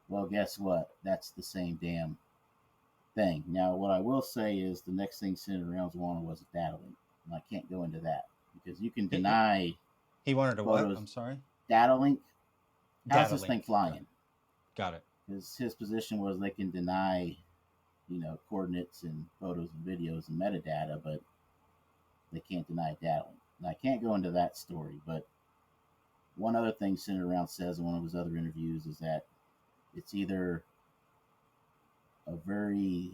Well, guess what? That's the same damn thing. Now, what I will say is the next thing Senator Rounds wanted was a data link. And I can't go into that because you can deny. He wanted a what? I'm sorry? Data link. How's this link. thing flying? Got it. His position was they can deny, coordinates and photos and videos and metadata, but they can't deny data link. And I can't go into that story, but one other thing Senator Rounds says in one of his other interviews is that it's either a very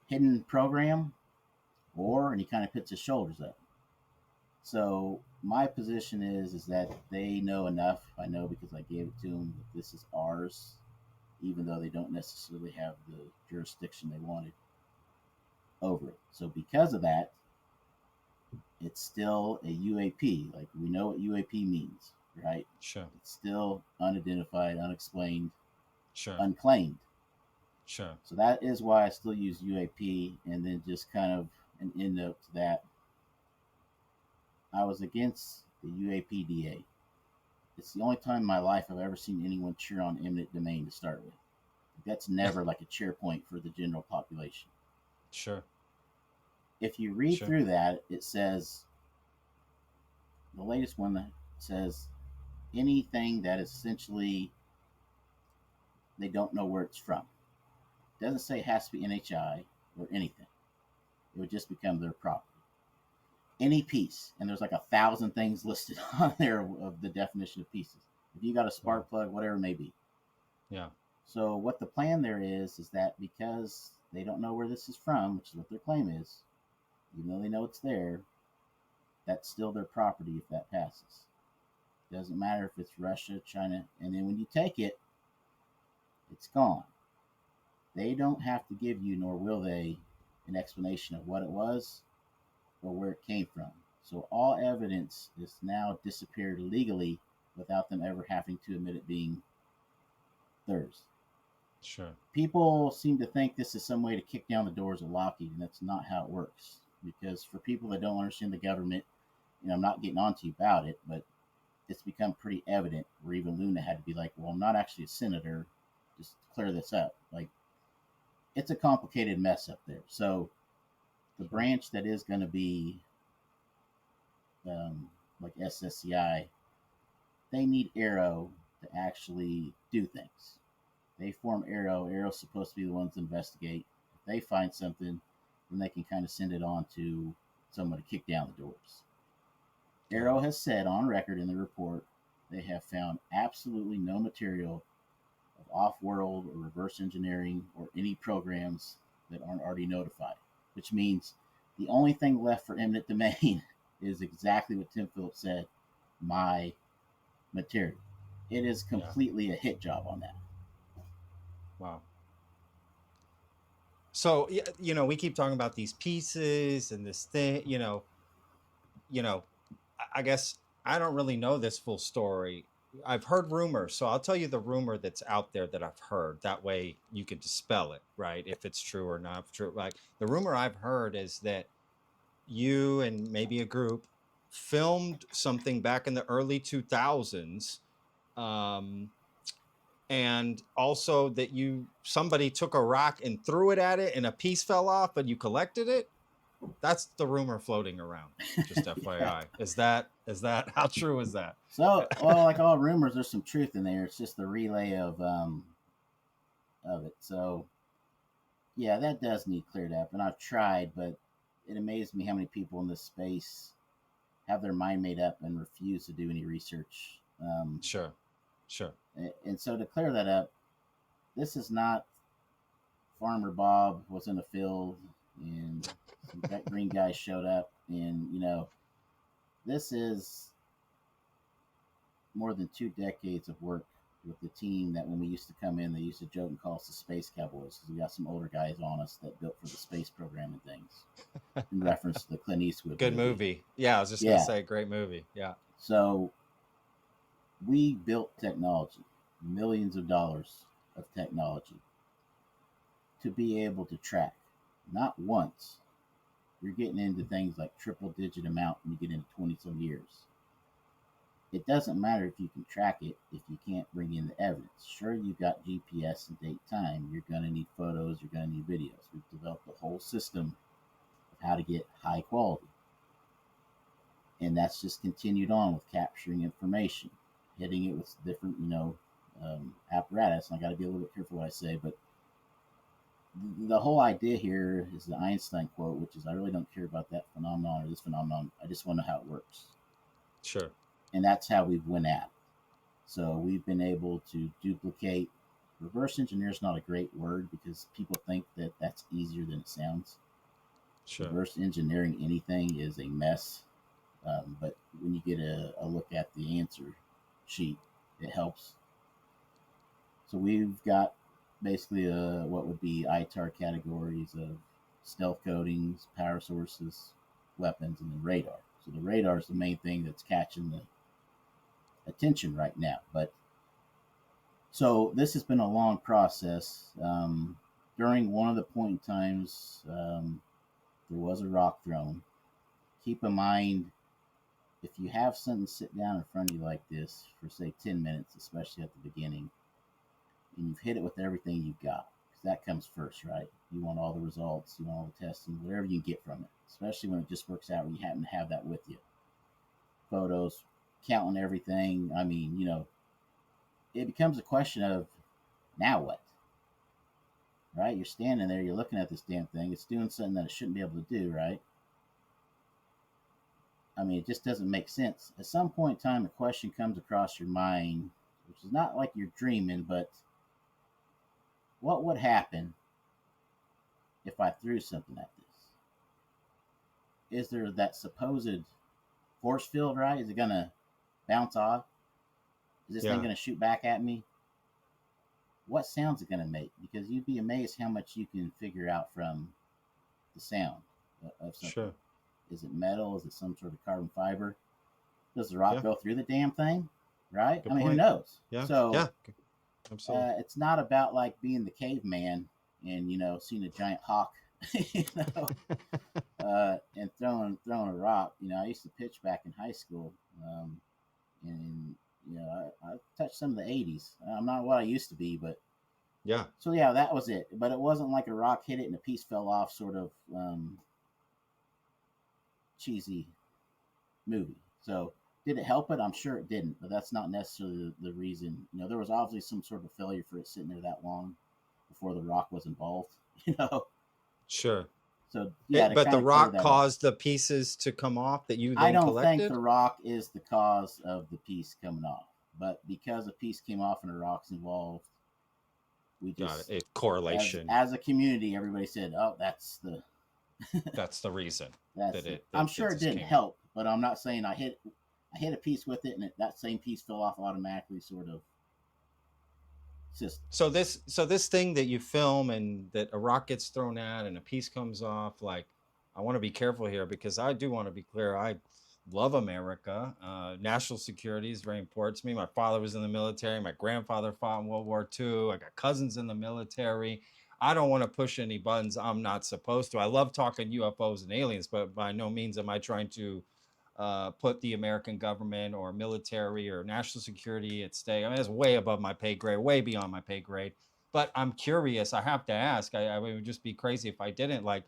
hidden program and he kind of puts his shoulders up. So my position is that they know enough. I know because I gave it to them that this is ours, even though they don't necessarily have the jurisdiction they wanted over it. So because of that, it's still a UAP. Like, we know what UAP means, right? Sure. It's still unidentified, unexplained, sure, unclaimed. Sure. So that is why I still use UAP. And then just kind of an end note to that, I was against the UAPDA. It's the only time in my life I've ever seen anyone cheer on eminent domain to start with. That's never like a cheer point for the general population. Sure. If you read through that, it says, the latest one that says anything that essentially they don't know where it's from. It doesn't say it has to be NHI or anything. It would just become their property. Any piece, and there's like 1,000 things listed on there of the definition of pieces. If you got a spark plug, whatever it may be. Yeah. So what the plan there is that because they don't know where this is from, which is what their claim is, even though they know it's there, that's still their property if that passes. Doesn't matter if it's Russia, China, and then when you take it, it's gone. They don't have to give you, nor will they, an explanation of what it was or where it came from. So all evidence is now disappeared legally without them ever having to admit it being theirs. Sure. People seem to think this is some way to kick down the doors of Lockheed, and that's not how it works. Because for people that don't understand the government, I'm not getting on to you about it, but it's become pretty evident where even Luna had to be like, well, I'm not actually a senator, just clear this up. Like, it's a complicated mess up there. So the branch that is going to be like SSCI they need AARO to actually do things. They form AARO. AARO's supposed to be the ones to investigate. If they find something, then they can kind of send it on to someone to kick down the doors. AARO has said on record in the report they have found absolutely no material of off-world or reverse engineering or any programs that aren't already notified, which means the only thing left for eminent domain is exactly what Tim Phillips said, my material. It is completely a hit job on that. Wow. So, we keep talking about these pieces and this thing, I guess I don't really know this full story. I've heard rumors, so I'll tell you the rumor that's out there that I've heard. That way you can dispel it, right? If it's true or not true. Like the rumor I've heard is that you and maybe a group filmed something back in the early 2000s, and also that somebody took a rock and threw it at it and a piece fell off and you collected it. That's the rumor floating around. Just FYI. Is that how true is that? So, well, like all rumors, there's some truth in there. It's just the relay of it. So, yeah, that does need cleared up, and I've tried, but it amazed me how many people in this space have their mind made up and refuse to do any research. Sure. And so to clear that up, this is not Farmer Bob was in a field and that green guy showed up, and this is more than 2 decades of work with the team that when we used to come in, they used to joke and call us the Space Cowboys because we got some older guys on us that built for the space program and things in reference to the Clint Eastwood Good movie. Yeah, I was just going to say, great movie. Yeah. So we built technology, millions of dollars of technology to be able to track. Not once. You're getting into things like triple digit amount when you get into 20 some years. It doesn't matter if you can track it if you can't bring in the evidence. Sure, you've got GPS and date time. You're going to need photos. You're going to need videos. We've developed a whole system of how to get high quality. And that's just continued on with capturing information, hitting it with different, apparatus. And I got to be a little bit careful what I say, but the whole idea here is the Einstein quote, which is, I really don't care about that phenomenon or this phenomenon. I just want to know how it works. Sure. And that's how we've went at it. So we've been able to duplicate. Reverse engineer is not a great word because people think that that's easier than it sounds. Sure. Reverse engineering anything is a mess. But when you get a look at the answer sheet, it helps. So we've got basically what would be ITAR categories of stealth coatings, power sources, weapons, and then radar. So the radar is the main thing that's catching the attention right now. But so this has been a long process. During one of the point in times, there was a rock thrown. Keep in mind, if you have something sit down in front of you like this for say 10 minutes, especially at the beginning, and you've hit it with everything you've got, because that comes first, right? You want all the results, you want all the testing, whatever you can get from it, especially when it just works out when you happen to have that with you. Photos, counting everything. I mean, it becomes a question of now what? Right? You're standing there, you're looking at this damn thing, it's doing something that it shouldn't be able to do, right? I mean, it just doesn't make sense. At some point in time, a question comes across your mind, which is not like you're dreaming, but what would happen if I threw something at this? Is there that supposed force field, right? Is it going to bounce off? Is this thing going to shoot back at me? What sound's it going to make? Because you'd be amazed how much you can figure out from the sound of something. Sure. Is it metal? Is it some sort of carbon fiber? Does the rock go through the damn thing? Right? Good point. Who knows? Yeah. So, absolutely. It's not about like being the caveman and seeing a giant hawk, and throwing a rock. I used to pitch back in high school, and I touched some of the 80s. I'm not what I used to be, but yeah. So yeah, that was it. But it wasn't like a rock hit it and a piece fell off, sort of cheesy movie. So Did it help it? I'm sure it didn't, but that's not necessarily the reason. There was obviously some sort of failure for it sitting there that long before the rock was involved. You know, Sure. so yeah, to But the kind of clear rock that up. caused the pieces to come off that you I then don't think collected? the rock is the cause of the piece coming off, but because a piece came off and a rock's involved, we Got it. just, A correlation. as a community, everybody said, "Oh, That's the reason that's that the." it I'm that sure it just didn't came off. help, but I'm not saying I hit a piece with it, and that same piece fell off automatically. Sort of, just So this thing that you film and that a rock gets thrown at and a piece comes off, like, I want to be careful here because I do want to be clear. I love America. National security is very important to me. My father was in the military. My grandfather fought in World War II. I got cousins in the military. I don't want to push any buttons I'm not supposed to. I love talking UFOs and aliens, but by no means am I trying to put the American government or military or national security at stake. I mean, that's way above my pay grade, way beyond my pay grade. But I'm curious. I have to ask. I would just be crazy if I didn't. Like,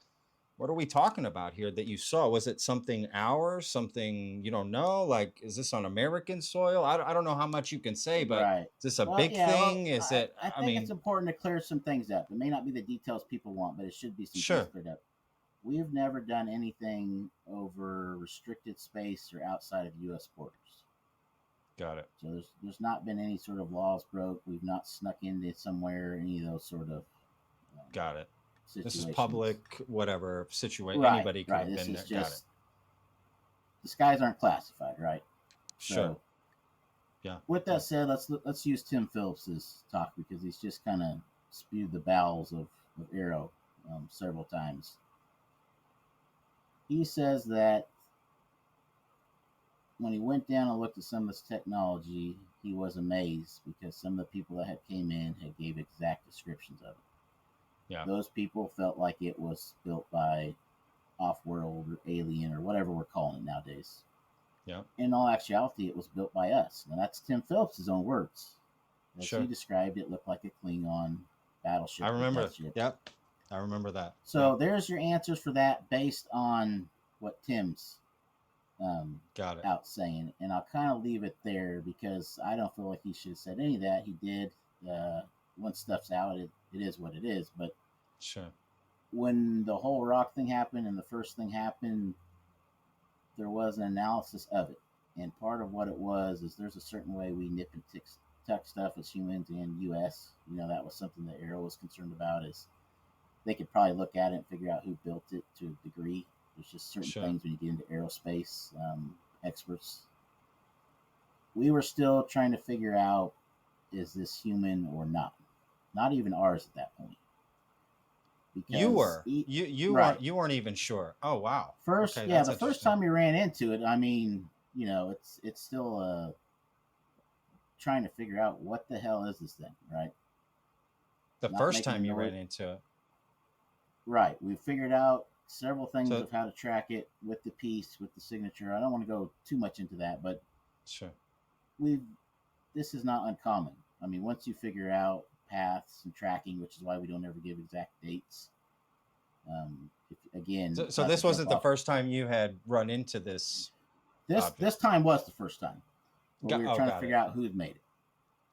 what are we talking about here that you saw? Was it something ours? Something you don't know? Like, is this on American soil? I don't know how much you can say, but right. is this a Well, big yeah. Well, thing? Is it? I I think it's mean, important to clear some things up. It may not be the details people want, but it should be some things sure. cleared up. We've never done anything over restricted space or outside of U.S. borders. Got it. So there's not been any sort of laws broke. We've not snuck into somewhere, any of those sort of Got it. This is situations. public, whatever situation. Right, Anybody could right. have This been is there. Got it. just the skies aren't classified, right? Sure. So Yeah. with that said, let's use Tim Phillips's talk because he's just kind of spewed the bowels of AARO several times. He says that when he went down and looked at some of this technology, he was amazed because some of the people that had came in had gave exact descriptions of it. Yeah. Those people felt like it was built by off-world or alien or whatever we're calling it nowadays. Yeah. In all actuality, it was built by us. Now that's Tim Phillips' own words. As Sure. he described it, looked like a Klingon battleship. I remember. Death ship. Yep. I remember that. So Yep. there's your answers for that based on what Tim's Got it. out saying, and I'll kind of leave it there because I don't feel like he should have said any of that. He did. Once stuff's out, it is what it is. But Sure. when the whole rock thing happened and the first thing happened, there was an analysis of it, and part of what it was is there's a certain way we nip and tuck stuff as humans in U.S. That was something that AARO was concerned about. Is they could probably look at it and figure out who built it to a degree. There's just certain Sure. things when you get into aerospace experts. We were still trying to figure out, is this human or not? Not even ours at that point. Because You were. You right. weren't. You weren't even sure. Oh wow. First, Okay, yeah, that's the first interesting. time we ran into it, I mean, it's still trying to figure out what the hell is this thing, right? The Not first making a time you noise. ran into it. Right. We figured out several things So of how to track it with the piece, with the signature. I don't want to go too much into that, but sure. this is not uncommon. I mean, once you figure out paths and tracking, which is why we don't ever give exact dates. Again, So this wasn't the first time you had run into this. This time was the first time. Where we were trying to got figure out who had made it.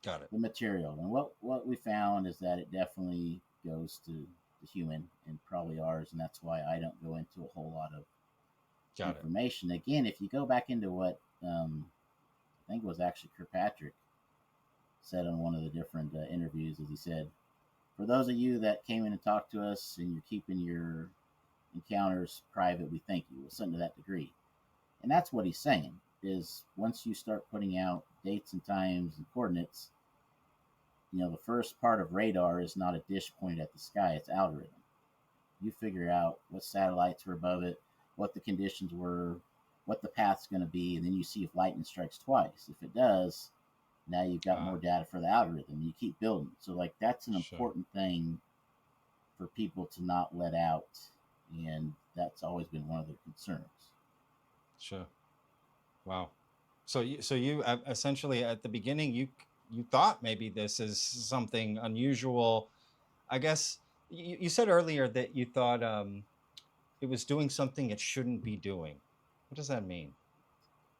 Got it. The material. And what we found is that it definitely goes to the human and probably ours, and that's why I don't go into a whole lot of information. Again, if you go back into what I think it was actually Kirkpatrick said on one of the different interviews, as he said, for those of you that came in and talked to us and you're keeping your encounters private, we thank you. Well, something to that degree. And that's what he's saying, is once you start putting out dates and times and coordinates, the first part of radar is not a dish pointed at the sky, it's algorithm. You figure out what satellites were above it, what the conditions were, what the path's going to be, and then you see if lightning strikes twice. If it does, now you've got more data for the algorithm. You keep building. So that's an important thing for people to not let out, and that's always been one of their concerns. Sure. Wow. So you essentially at the beginning you thought maybe this is something unusual. I guess you said earlier that you thought it was doing something it shouldn't be doing. What does that mean?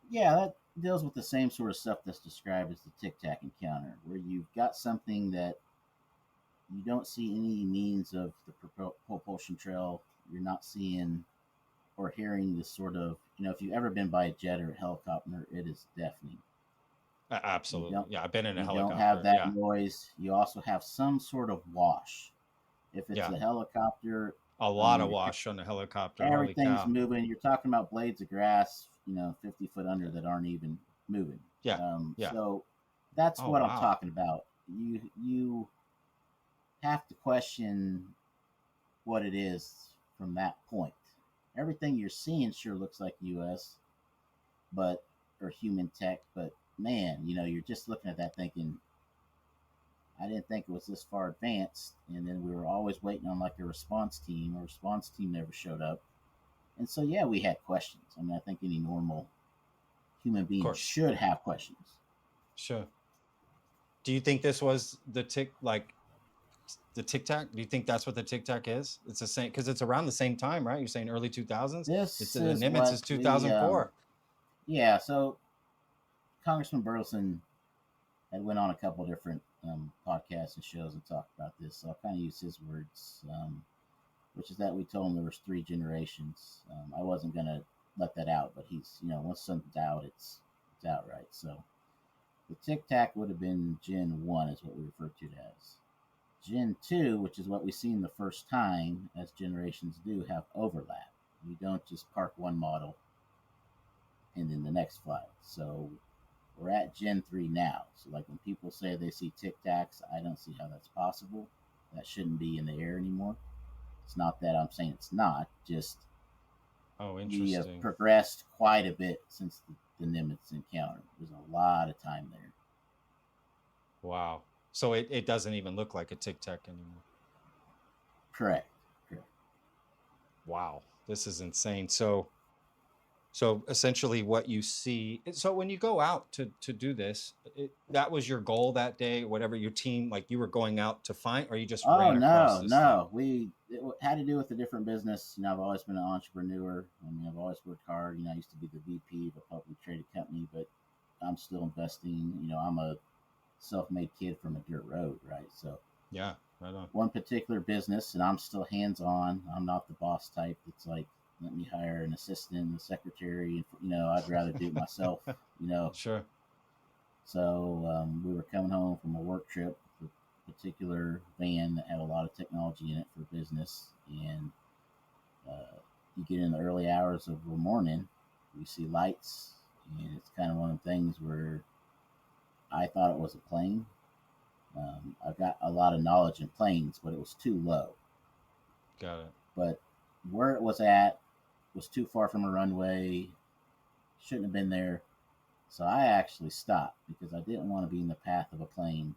Yeah, deals with the same sort of stuff that's described as the Tic Tac encounter, where you've got something that you don't see any means of the propulsion trail. You're not seeing or hearing this sort of, if you've ever been by a jet or a helicopter, it is deafening. Absolutely. Yeah, I've been in a You helicopter. don't have that Yeah. noise. You also have some sort of wash. If it's Yeah. a helicopter, A lot of wash on the helicopter. Holy everything's cow. moving. You're talking about blades of grass, 50 foot under that aren't even moving. Yeah. Yeah. So that's Oh, what I'm wow. talking about. You have to question what it is from that point. Everything you're seeing sure looks like US, or human tech, but man, you're just looking at that thinking, I didn't think it was this far advanced. And then we were always waiting on like a response team. A response team never showed up. And so, yeah, we had questions. I mean, I think any normal human being should have questions. Sure. Do you think this was the Tic Tac? Do you think that's what the Tic Tac is? It's the same, because it's around the same time, right? You're saying early 2000s. This It's is Nimitz what is 2004. Yeah. So Congressman Burleson had went on a couple different podcasts and shows and talked about this. So I'll kind of use his words, which is that we told him there was 3 generations. I wasn't gonna let that out, but he's, once something's out, it's out, right? So the Tic Tac would have been Gen 1 is what we refer to it as. Gen 2, which is what we seen the first time, as generations do, have overlap. You don't just park one model and then the next flight. So we're at Gen 3 now. So like when people say they see Tic Tacs, I don't see how that's possible. That shouldn't be in the air anymore. It's not that I'm saying it's not, just we have progressed quite a bit since the Nimitz encounter. There's a lot of time there. Wow. So it doesn't even look like a Tic Tac anymore. Correct. Wow. This is insane. So essentially what you see, so when you go out to do this, that was your goal that day, whatever your team, like you were going out to find, or you just ran across this thing? It had to do with a different business. I've always been an entrepreneur. I mean, I've always worked hard. I used to be the VP of a publicly traded company, but I'm still investing. I'm a self-made kid from a dirt road, right? So yeah, right on. One particular business, and I'm still hands-on. I'm not the boss type that's like, let me hire an assistant, a secretary. I'd rather do it myself. Sure. So we were coming home from a work trip with a particular van that had a lot of technology in it for business, and you get in the early hours of the morning, you see lights, and it's kind of one of the things where I thought it was a plane. I've got a lot of knowledge in planes, but it was too low. Got it. But where it was at was too far from a runway, shouldn't have been there. So I actually stopped because I didn't want to be in the path of a plane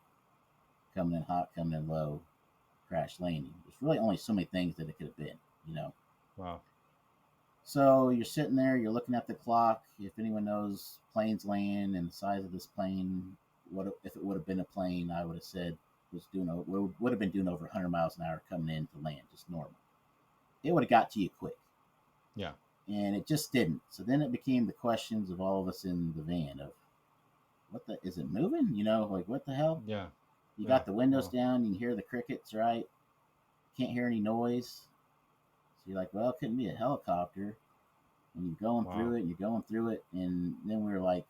coming in hot, coming in low, crash landing. There's really only so many things that it could have been, Wow. So you're sitting there, you're looking at the clock. If anyone knows planes land and the size of this plane, what if it would have been a plane? I would have said would have been doing over 100 miles an hour coming in to land, just normal. It would have got to you quick. Yeah. And it just didn't. So then it became the questions of all of us in the van of, is it moving? Like what the hell? Yeah. You got the windows down, you can hear the crickets, right? Can't hear any noise. So you're like, well, it couldn't be a helicopter. And you're going through it, and you're going through it. And then we were like,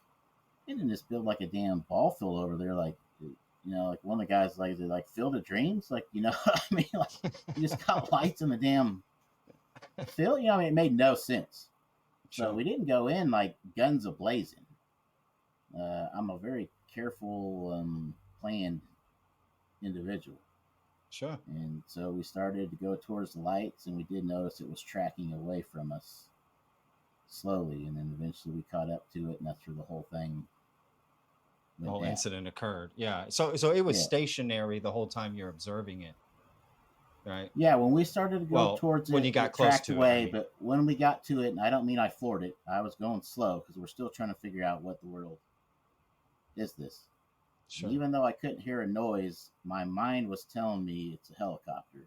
they didn't just build like a damn ball field over there. Like, like one of the guys, like, is it like Field of Dreams? Like, what I mean? Like, you just got lights in the damn field. It made no sense. So we didn't go in like guns a-blazing. I'm a very careful, planned individual. Sure. And so we started to go towards the lights, and we did notice it was tracking away from us slowly, and then eventually we caught up to it, and that's where the whole thing the whole incident occurred. Yeah. So it was stationary the whole time you're observing it, right? Yeah. When we started to go towards it, when you got close to away, it, I mean. But when we got to it, and I don't mean I floored it, I was going slow because we're still trying to figure out what the world is this. Sure. Even though I couldn't hear a noise, my mind was telling me it's a helicopter.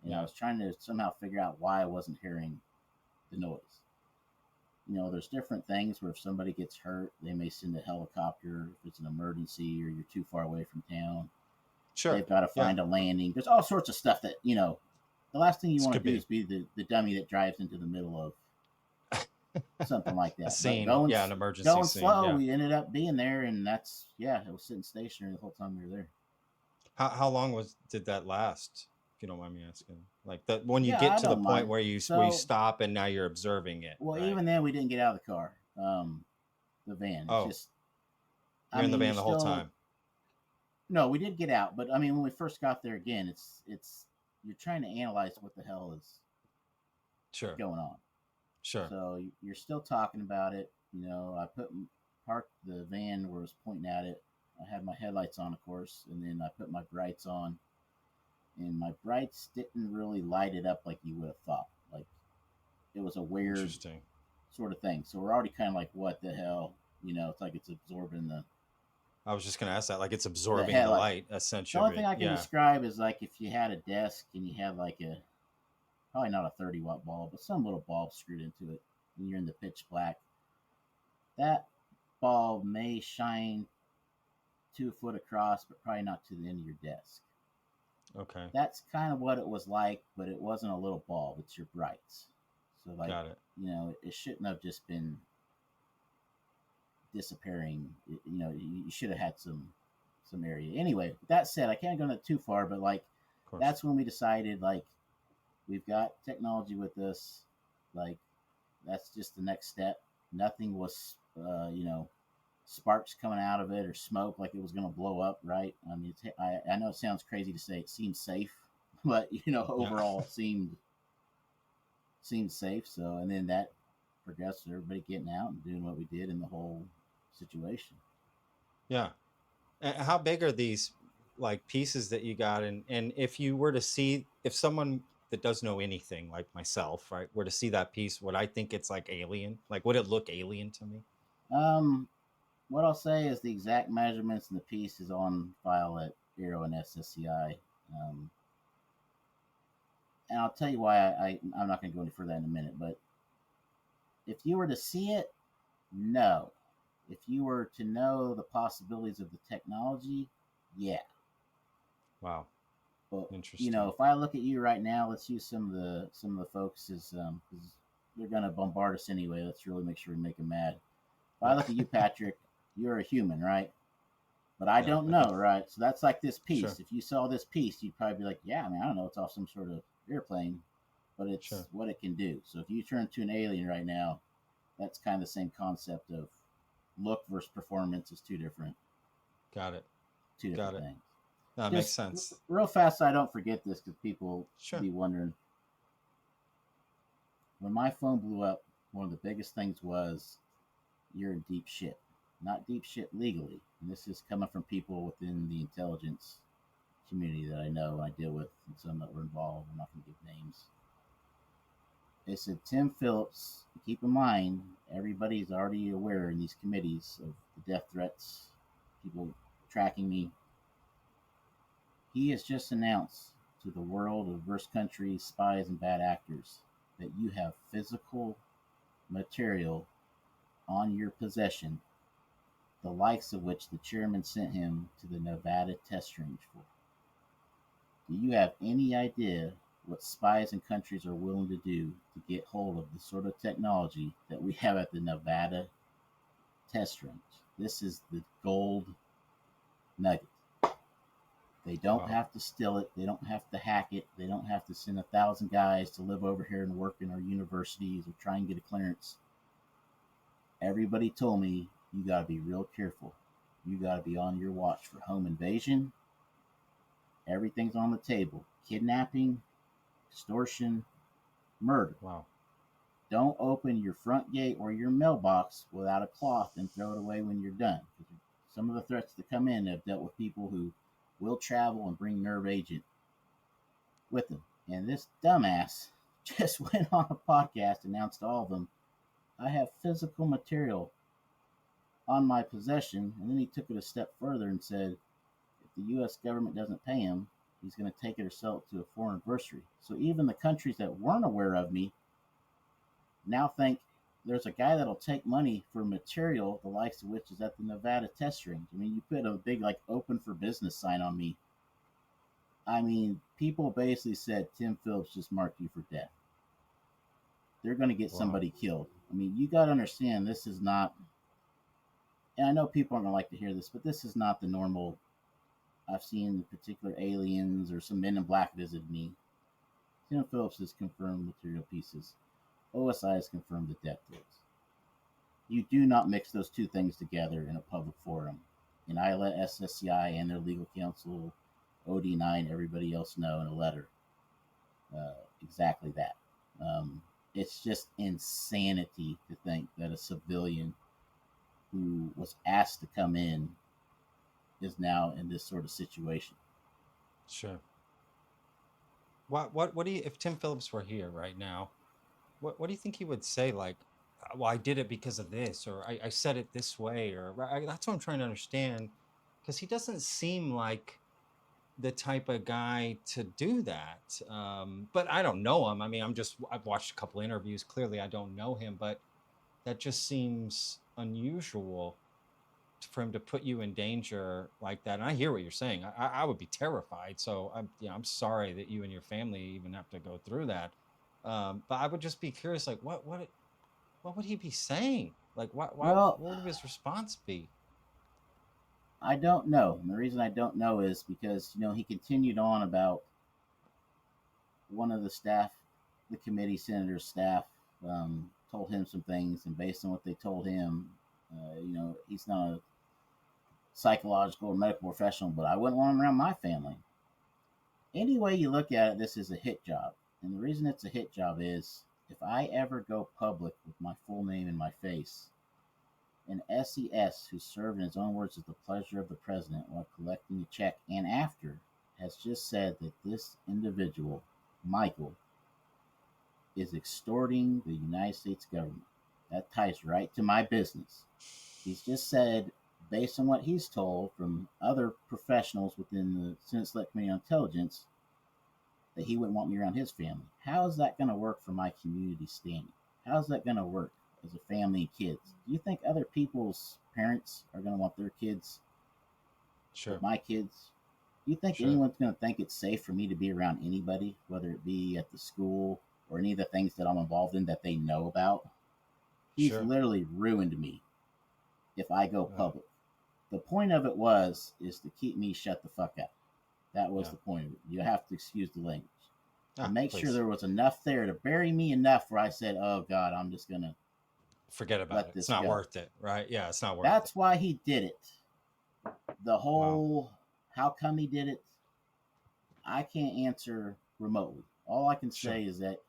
And I was trying to somehow figure out why I wasn't hearing the noise. there's different things where if somebody gets hurt, they may send a helicopter if it's an emergency or you're too far away from town. Sure. They've got to Yeah. find a landing. There's all sorts of stuff that, the last thing you This want to could do be. is be the dummy that drives into the middle of something like that. A scene. But Yeah, an emergency going scene. slow, Yeah. we ended up being there, and it was sitting stationary the whole time we were there. How long did that last? If you don't mind me asking, like that when you Yeah, get I to the don't point mind. where you So- stop and now you're observing it. Well, right? even then, we didn't get out of the car, the van. It's Oh. just, You're in the van the whole time. No, we did get out, but I mean, when we first got there, again, it's you're trying to analyze what the hell is Sure. going on. Sure. So you're still talking about it. I parked the van where I was pointing at it. I had my headlights on, of course, and then I put my brights on. And my brights didn't really light it up like you would have thought. Like, it was a weird Interesting. sort of thing. So we're already kind of like, what the hell? It's like it's absorbing the I was just gonna ask that. Like it's absorbing the headlight. light, The essentially. only thing I can Yeah. describe is like if you had a desk and you had like probably not a 30-watt bulb, but some little bulb screwed into it, and you're in the pitch black. That bulb may shine 2 foot across, but probably not to the end of your desk. Okay. That's kind of what it was like, but it wasn't a little bulb. It's your brights. So like, Got it. it shouldn't have just been disappearing. You should have had some area. Anyway, that said, I can't go into too far, but like, Of course. that's when we decided, like, we've got technology with us. Like, that's just the next step. Nothing was, sparks coming out of it or smoke like it was going to blow up, right? I mean, I know it sounds crazy to say it seems safe, but, overall it seemed safe. So, and then that progressed with everybody getting out and doing what we did in the whole situation. Yeah. And how big are these like pieces that you got? And if you were to see, if someone that does know anything like myself, right, were to see that piece, would I think it's like alien? Like, would it look alien to me? What I'll say is the exact measurements in the piece is on file at AARO and SSCI. And I'll tell you why I'm not going to go any further in a minute, but if you were to see it, no. If you were to know the possibilities of the technology, yeah. Wow. But Interesting. if I look at you right now, let's use some of the folks because they're going to bombard us anyway. Let's really make sure we make them mad. If I look at you, Patrick, you're a human, right? But I don't know, right? So that's like this piece. Sure. If you saw this piece, you'd probably be like, yeah, I mean, I don't know, it's off some sort of airplane, but it's Sure. what it can do. So if you turn to an alien right now, that's kind of the same concept of look versus performance is two different Got it. things. That makes sense. Real fast, so I don't forget this because people Sure. be wondering. When my phone blew up, one of the biggest things was you're in deep shit. Not deep shit legally. And this is coming from people within the intelligence community that I know I deal with and some that were involved. I'm not going to give names. They said, Tim Phillips, keep in mind, everybody's already aware in these committees of the death threats, people tracking me. He has just announced to the world of diverse countries, spies, and bad actors that you have physical material on your possession, the likes of which the chairman sent him to the Nevada test range for. Do you have any idea what spies and countries are willing to do to get hold of the sort of technology that we have at the Nevada test range? This is the gold nugget. They don't have to steal it. They don't have to hack it. They don't have to send 1,000 guys to live over here and work in our universities or try and get a clearance. Everybody told me, you got to be real careful. You got to be on your watch for home invasion. Everything's on the table. Kidnapping, extortion, murder. Wow. Don't open your front gate or your mailbox without a cloth and throw it away when you're done. Some of the threats that come in have dealt with people who will travel and bring nerve agent with them. And this dumbass just went on a podcast, announced to all of them, I have physical material on my possession. And then he took it a step further and said, if the U.S. government doesn't pay him, he's going to take it or sell it to a foreign adversary. So even the countries that weren't aware of me now think there's a guy that'll take money for material the likes of which is at the Nevada test range. I mean, you put a big like open for business sign on me. I mean, people basically said Tim Phillips just marked you for death. They're going to get Wow. somebody killed. I mean, you got to understand this is not, and I know people aren't going to like to hear this, but this is not the normal. I've seen particular aliens or some men in black visit me. Tim Phillips has confirmed material pieces. OSI has confirmed the death tolls. You do not mix those two things together in a public forum. And I let SSCI and their legal counsel, OD9, everybody else know in a letter exactly that. It's just insanity to think that a civilian who was asked to come in is now in this sort of situation. Sure. What do you, if Tim Phillips were here right now, what do you think he would say? Like, well, I did it because of this, or I said it this way, or that's what I'm trying to understand, because he doesn't seem like the type of guy to do that. But I don't know him. I mean, I've watched a couple interviews. Clearly, I don't know him, but that just seems unusual for him to put you in danger like that. And I hear what you're saying. I would be terrified. So I'm sorry that you and your family even have to go through that. But I would just be curious, like, what would he be saying? Like, what would his response be? I don't know. And the reason I don't know is because, he continued on about one of the staff, the committee senator's staff, told him some things. And based on what they told him, he's not a psychological or medical professional, but I wouldn't want him around my family. Any way you look at it, this is a hit job. And the reason it's a hit job is if I ever go public with my full name in my face, an SES who served in his own words at the pleasure of the president while collecting a check and after has just said that this individual, Michael, is extorting the United States government. That ties right to my business. He's just said, based on what he's told from other professionals within the Senate Select Committee on Intelligence, that he wouldn't want me around his family. How is that going to work for my community standing? How is that going to work as a family and kids? Do you think other people's parents are going to want their kids? Sure. My kids? Do you think anyone's going to think it's safe for me to be around anybody, whether it be at the school or any of the things that I'm involved in that they know about? He's literally ruined me if I go public. The point of it is to keep me shut the fuck up. That was the point of it. You have to excuse the language. To make sure there was enough there to bury me enough where I said, oh God, I'm just going to forget about it. It's not worth it, right? Yeah, it's not worth it. That's why he did it. The whole, how come he did it? I can't answer remotely. All I can say is that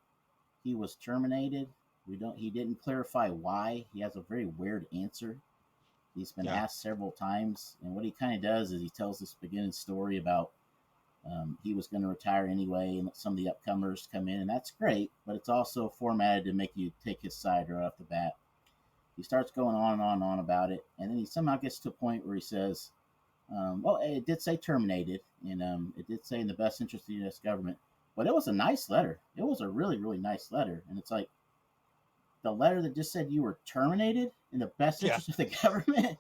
he was terminated. He didn't clarify why. He has a very weird answer. He's been asked several times. And what he kind of does is he tells this beginning story about he was going to retire anyway, and some of the upcomers come in, and that's great, but it's also formatted to make you take his side right off the bat. He starts going on and on and on about it, and then he somehow gets to a point where he says, well, it did say terminated, and it did say in the best interest of the U.S. government, but it was a nice letter. It was a really, really nice letter, and it's like, the letter that just said you were terminated in the best interest of the government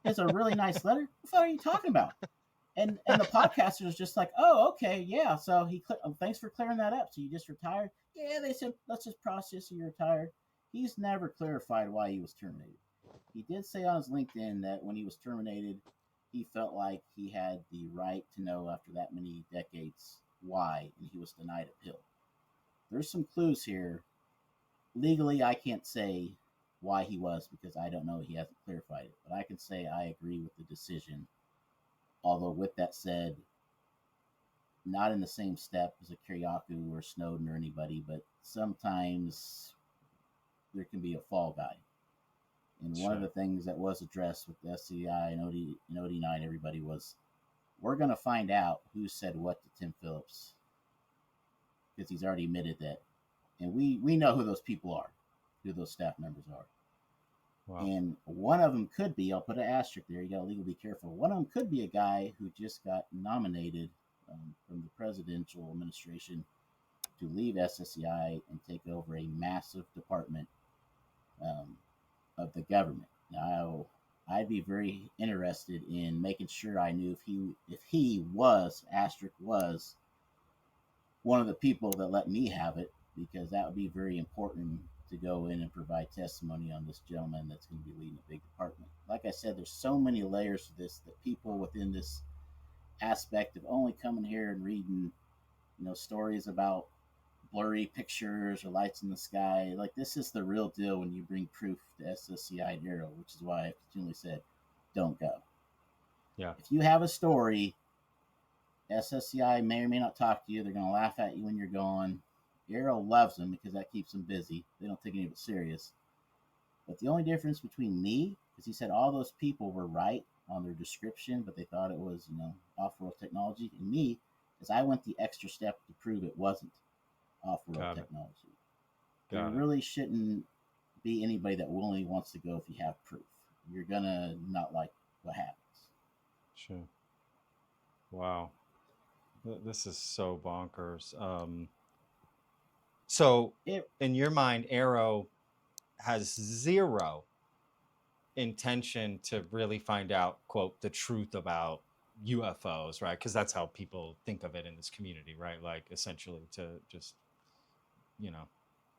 is a really nice letter? What the fuck are you talking about? And the podcaster is just like, oh, okay, yeah. So thanks for clearing that up. So you just retired? Yeah, they said, let's just process you retired. He's never clarified why he was terminated. He did say on his LinkedIn that when he was terminated, he felt like he had the right to know after that many decades why, and he was denied appeal. There's some clues here. Legally, I can't say why he was because I don't know. He hasn't clarified it. But I can say I agree with the decision. Although, with that said, not in the same step as a Kiriakou or Snowden or anybody, but sometimes there can be a fall guy. And one of the things that was addressed with the SCI and OD9, everybody was, we're going to find out who said what to Tim Phillips. Because he's already admitted that. And we know who those people are, who those staff members are. Wow. And one of them could be, I'll put an asterisk there, you got to legally be careful. One of them could be a guy who just got nominated from the presidential administration to leave SSCI and take over a massive department um, of the government. Now, I'd be very interested in making sure I knew if he was one of the people that let me have it, because that would be very important to go in and provide testimony on this gentleman that's going to be leading a big department. Like I said, there's so many layers to this that people within this aspect of only coming here and reading, stories about blurry pictures or lights in the sky. Like, this is the real deal when you bring proof to SSCI and AARO, which is why I continually said, don't go. Yeah. If you have a story, SSCI may or may not talk to you. They're going to laugh at you when you're gone. AARO loves them because that keeps them busy. They don't take any of it serious. But the only difference between me is he said all those people were right on their description, but they thought it was, off-world technology. And me is I went the extra step to prove it wasn't off-world technology. There really shouldn't be anybody that willingly wants to go if you have proof. You're going to not like what happens. Sure. Wow. This is so bonkers. So in your mind, AARO has zero intention to really find out, quote, the truth about UFOs, right? Because that's how people think of it in this community, right? Like, essentially to just,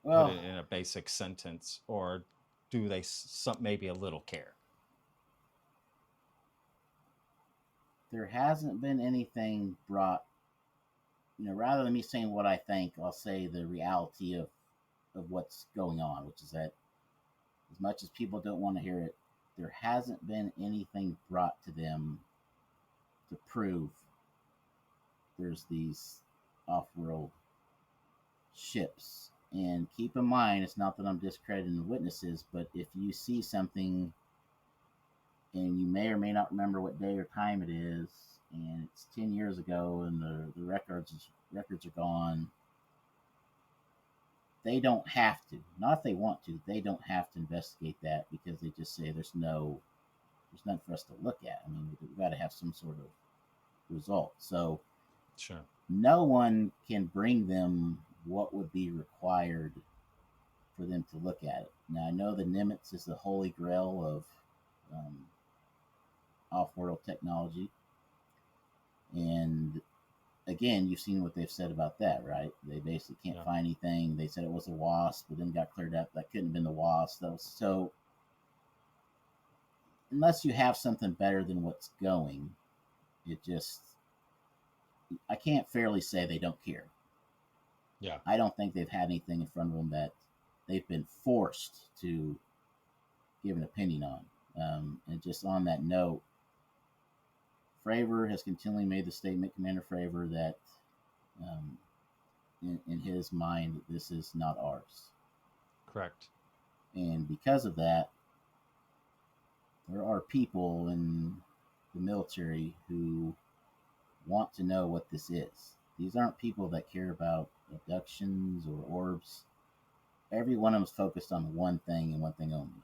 put it in a basic sentence, or do they maybe a little care? There hasn't been anything brought, rather than me saying what I think, I'll say the reality of what's going on, which is that as much as people don't want to hear it, there hasn't been anything brought to them to prove there's these off-world ships. And keep in mind, it's not that I'm discrediting the witnesses, but if you see something and you may or may not remember what day or time it is, and it's 10 years ago and the records are gone, they don't have to. Not if they want to. They don't have to investigate that, because they just say there's nothing for us to look at. I mean, we've got to have some sort of result. So sure, no one can bring them what would be required for them to look at it. Now, I know the Nimitz is the holy grail of off-world technology, and again, you've seen what they've said about that, right? They basically can't find anything. They said it was a wasp, but then got cleared up. That couldn't have been the wasp. So unless you have something better than what's going, I can't fairly say they don't care. Yeah. I don't think they've had anything in front of them that they've been forced to give an opinion on. And just on that note, Fravor has continually made the statement, Commander Fravor, that in his mind, this is not ours. Correct. And because of that, there are people in the military who want to know what this is. These aren't people that care about abductions or orbs. Every one of them is focused on one thing and one thing only.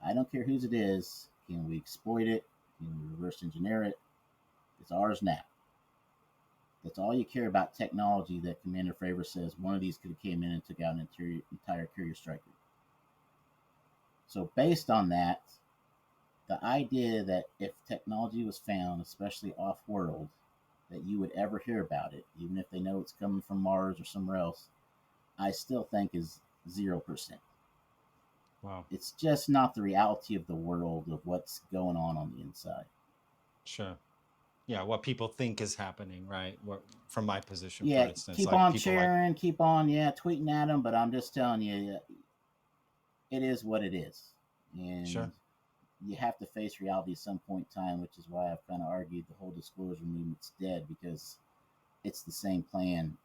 I don't care whose it is. Can we exploit it? Can we reverse engineer it? It's ours now. That's all you care about technology that Commander Fravor says one of these could have came in and took out an entire carrier striker. So based on that, the idea that if technology was found, especially off-world, that you would ever hear about it, even if they know it's coming from Mars or somewhere else, I still think is 0%. Wow. It's just not the reality of the world of what's going on the inside. Sure. Yeah, what people think is happening, right? From my position, yeah, for instance. Keep like on people cheering, keep on, tweeting at them, but I'm just telling you, it is what it is. And sure, you have to face reality at some point in time, which is why I've kind of argued the whole disclosure movement's dead, because it's the same plan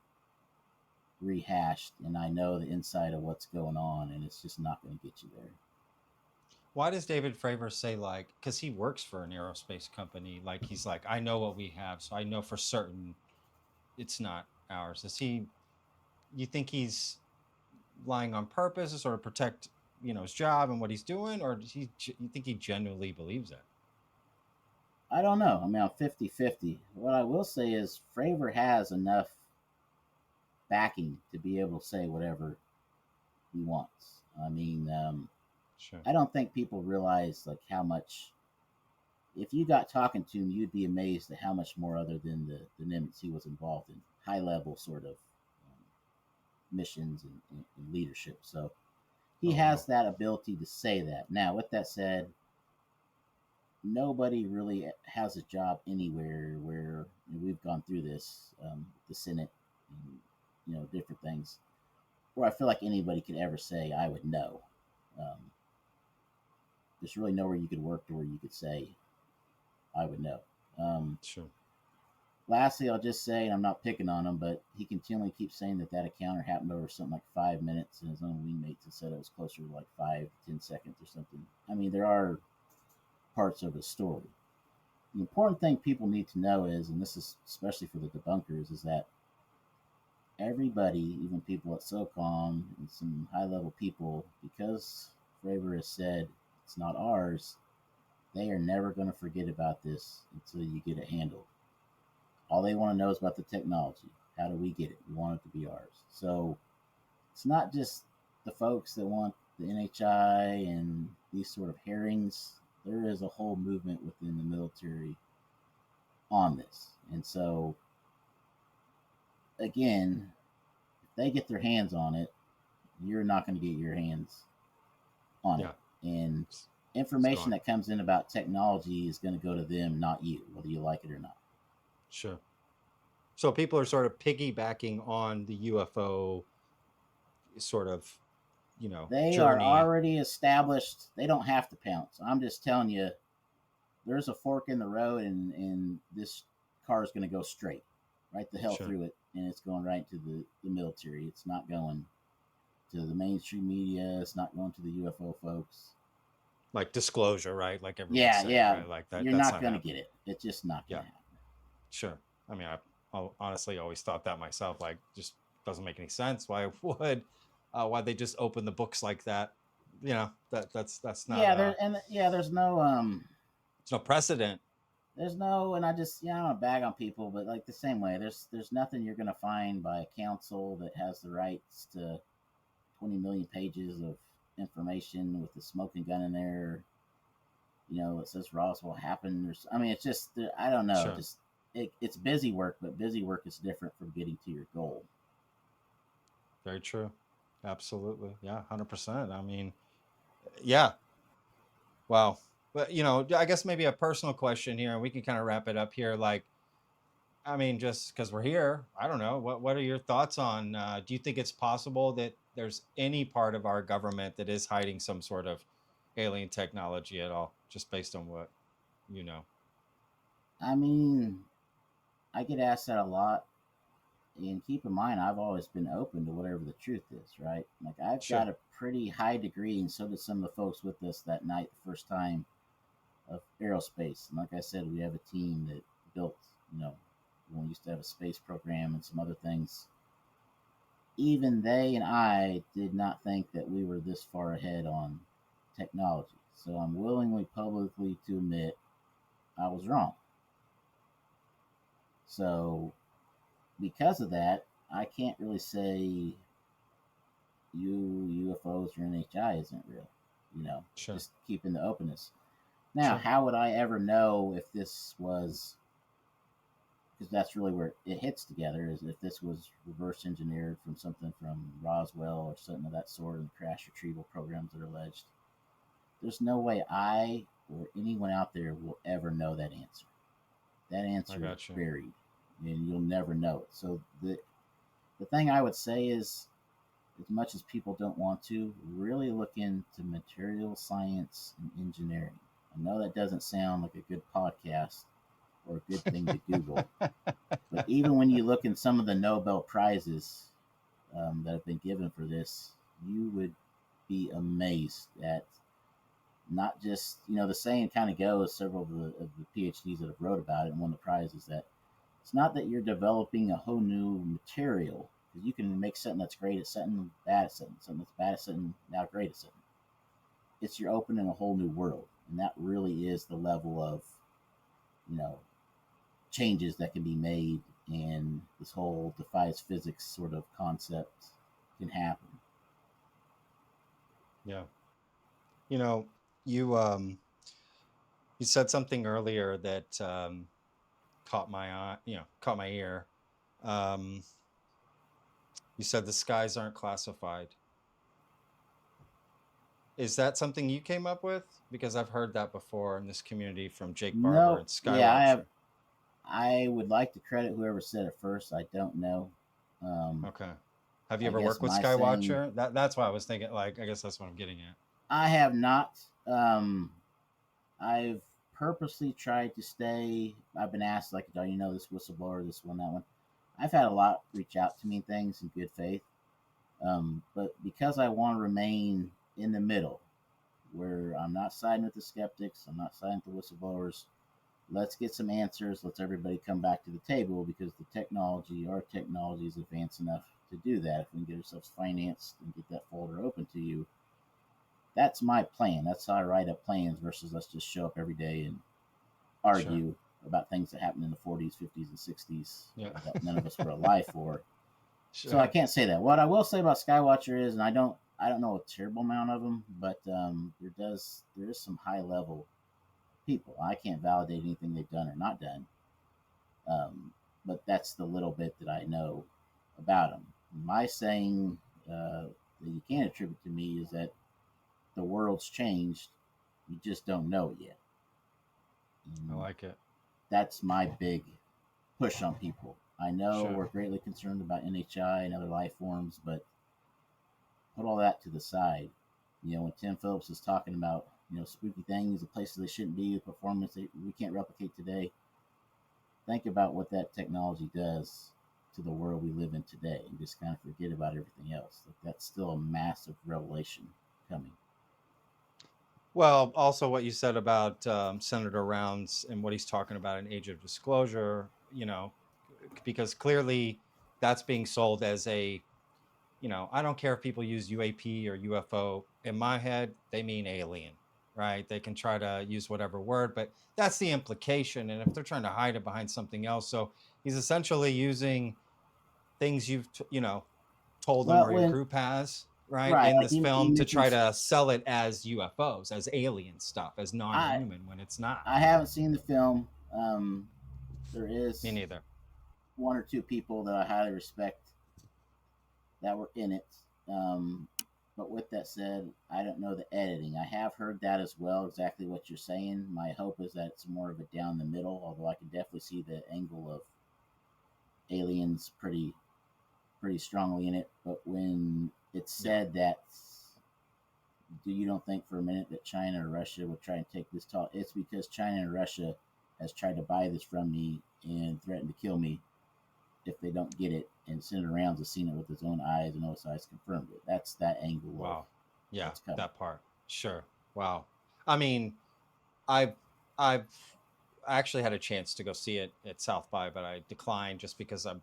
rehashed, and I know the inside of what's going on, and it's just not going to get you there. Why does David Fravor say, because he works for an aerospace company, he's like, I know what we have, so I know for certain it's not ours. You think he's lying on purpose to sort of protect, his job and what he's doing, or you think he genuinely believes it? I don't know. I mean, I'm 50-50. What I will say is Fravor has enough backing to be able to say whatever he wants. I mean, Sure. I don't think people realize like how much. If you got talking to him, you'd be amazed at how much more other than the Nimitz he was involved in high level sort of missions and leadership. So he Oh, has wow. that ability to say that. Now, with that said, nobody really has a job anywhere where we've gone through this, the Senate, and, different things, where I feel like anybody could ever say, I would know. Um, there's really nowhere you could work to where you could say, I would know. Sure. Lastly, I'll just say, and I'm not picking on him, but he continually keeps saying that encounter happened over something like 5 minutes, and his own wingmates have said it was closer to like 5 to 10 seconds or something. I mean, there are parts of the story. The important thing people need to know is, and this is especially for the debunkers, is that everybody, even people at SOCOM and some high level people, because Fravor has said it's not ours, they are never going to forget about this until you get it handled. All they want to know is about the technology. How do we get it? We want it to be ours. So it's not just the folks that want the NHI and these sort of hearings. There is a whole movement within the military on this. And so, again, if they get their hands on it, you're not going to get your hands on Yeah. it. And It's information gone. that comes in about technology is going to go to them, not you, whether you like it or not. Sure. So people are sort of piggybacking on the UFO sort of, They are journey. already established. They don't have to pounce. I'm just telling you, there's a fork in the road, and this car is going to go straight, right the hell Sure. through it, and it's going right to the military. It's not going to the mainstream media. It's not going to the UFO folks. Like disclosure, right? Like everyone's Yeah, saying, yeah. right? Like You're that's not not going to get happening. it. It's just not going Yeah. to happen. Sure. I mean, I honestly always thought that myself. Like, just doesn't make any sense. Why would? Why they just open the books like that? That's not. There's no It's no precedent. and I just I don't want to bag on people, but like the same way, there's nothing you're going to find by a council that has the rights to 20 million pages of information with the smoking gun in there. It says Roswell happened. It's just I don't know. Sure. Just it's busy work, but busy work is different from getting to your goal. Very true. Absolutely. Yeah. 100%. I mean, yeah. Wow. But I guess maybe a personal question here, and we can kind of wrap it up here. Like, I mean, just because we're here, I don't know. What are your thoughts on? Do you think it's possible that there's any part of our government that is hiding some sort of alien technology at all, just based on what you know? I mean, I get asked that a lot, and keep in mind, I've always been open to whatever the truth is. Right? Like I've Sure. got a pretty high degree, and so did some of the folks with us that night, the first time of aerospace. And like I said, we have a team that built, when we used to have a space program and some other things. Even they and I did not think that we were this far ahead on technology. So I'm willingly publicly to admit I was wrong. So because of that, I can't really say UFOs or NHI isn't real. Sure. Just keeping the openness. Now, Sure. how would I ever know if this was? Because that's really where it hits together. Is if this was reverse engineered from something from Roswell or something of that sort in the crash retrieval programs that are alleged. There's no way I or anyone out there will ever know that answer. That answer is you. buried, and you'll never know it. So the thing I would say is, as much as people don't want to, really look into material science and engineering. I know that doesn't sound like a good podcast or a good thing to Google, but even when you look in some of the Nobel Prizes that have been given for this, you would be amazed at not just the saying kind of goes. Several of the PhDs that have wrote about it and won the prize is that it's not that you're developing a whole new material, because you can make something that's great at something, bad at something, something that's bad at something, now great at something. It's you're opening a whole new world, and that really is the level of changes that can be made, and this whole defies physics sort of concept can happen. Yeah. You know, you you said something earlier that caught my eye, caught my ear. Um, you said the skies aren't classified. Is that something you came up with? Because I've heard that before in this community from Jake Barber No, and yeah, Skywatcher. I would like to credit whoever said it first. I don't know. Um, Okay. Have you I ever guess worked with my saying Skywatcher? That's why I was thinking, like, I guess that's what I'm getting at. I have not. I've purposely tried to stay. I've been asked, like, do you know this whistleblower, this one, that one? I've had a lot reach out to me and things in good faith. But because I want to remain in the middle, where I'm not siding with the skeptics, I'm not siding with the whistleblowers, let's get some answers. Let's everybody come back to the table because our technology is advanced enough to do that. If we can get ourselves financed and get that folder open to you, that's my plan. That's how I write up plans versus let's just show up every day and Sure. argue about things that happened in the 40s, 50s, and 60s Yeah. that none of us were alive for. So I Sure. can't say that. What I will say about Skywatcher is, and I don't know a terrible amount of them, but there is some high level people. I can't validate anything they've done or not done, but that's the little bit that I know about them. My saying that you can attribute to me is that the world's changed. You just don't know it yet. I And like it. that's my big push on people. I know Sure. we're greatly concerned about NHI and other life forms, but put all that to the side. When Tim Phillips is talking about, spooky things, the places they shouldn't be, the performance that we can't replicate today, think about what that technology does to the world we live in today and just kind of forget about everything else. Like, that's still a massive revelation coming. Well, also what you said about Senator Rounds and what he's talking about in Age of Disclosure, because clearly that's being sold as I don't care if people use UAP or UFO. In my head, they mean alien, right? They can try to use whatever word, but that's the implication. And if they're trying to hide it behind something else, so he's essentially using things you've, told them Well, or your group has, right, right, in like this he film to try mentions, to sell it as UFOs, as alien stuff, as I non-human when it's not. I haven't seen the film. There Me is neither. one or two people that I highly respect that were in it. Um, but with that said, I don't know the editing. I have heard that as well, exactly what you're saying. My hope is that it's more of a down the middle, although I can definitely see the angle of aliens pretty strongly in it. But when it's Yeah. said that, you don't think for a minute that China or Russia would try and take this talk? It's because China and Russia has tried to buy this from me and threatened to kill me if they don't get it. And Senator Rounds has seen it with his own eyes, and OSI's confirmed it. That's that angle of Wow. Yeah, what's coming. that part. Sure. Wow. I mean, I've I've actually had a chance to go see it at South by, but I declined just because I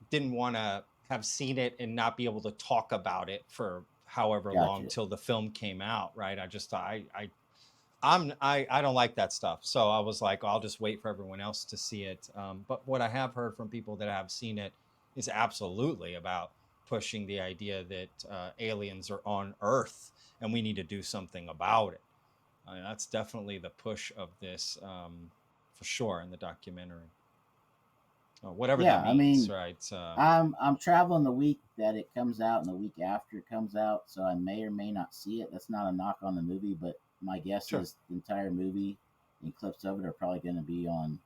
didn't want to have seen it and not be able to talk about it for however long Gotcha. till the film came out, right? I just I don't like that stuff. So I was like, I'll just wait for everyone else to see it. But what I have heard from people that have seen it is absolutely about pushing the idea that aliens are on Earth and we need to do something about it. That's definitely the push of this, for sure, in the documentary. Whatever that Yeah, I means, mean, right? I'm traveling the week that it comes out and the week after it comes out, so I may or may not see it. That's not a knock on the movie, but my guess Sure. is the entire movie and clips of it are probably going to be Oh,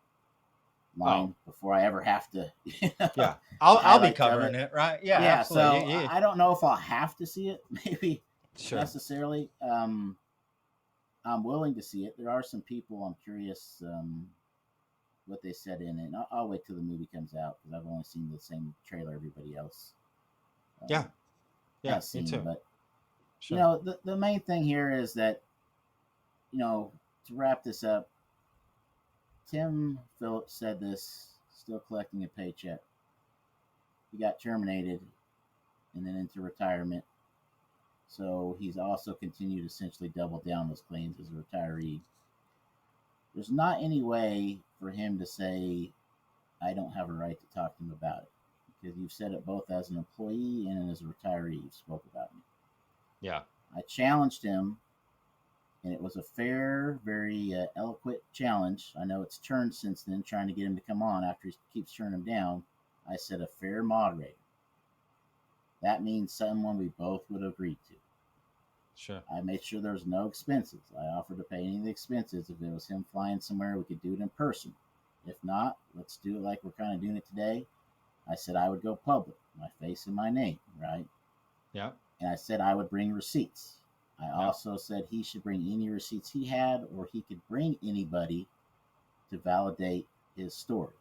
online before I ever have to yeah. the I'll be highlights of covering it. it, right? Yeah, Yeah, absolutely. so I don't know if I'll have to see it, maybe Sure. necessarily. I'm willing to see it. There are some people I'm curious what they said in it. And I'll wait till the movie comes out because I've only seen the same trailer everybody else Yeah. um, Yeah. has Me seen. too. But Sure. the main thing here is that to wrap this up, Tim Phillips said this, still collecting a paycheck. He got terminated and then into retirement. So he's also continued to essentially double down those claims as a retiree. There's not any way for him to say, I don't have a right to talk to him about it. Because you've said it both as an employee and as a retiree. You spoke about me. Yeah. I challenged him And it was a fair, very eloquent challenge. I know it's turned since then, trying to get him to come on after he keeps turning him down. I said a fair moderator. That means someone we both would agree to. Sure. I made sure there was no expenses. I offered to pay any of the expenses. If it was him flying somewhere, we could do it in person. If not, let's do it like we're kind of doing it today. I said I would go public, my face and my name, right? Yeah. And I said I would bring receipts. I also said he should bring any receipts he had, or he could bring anybody to validate his story.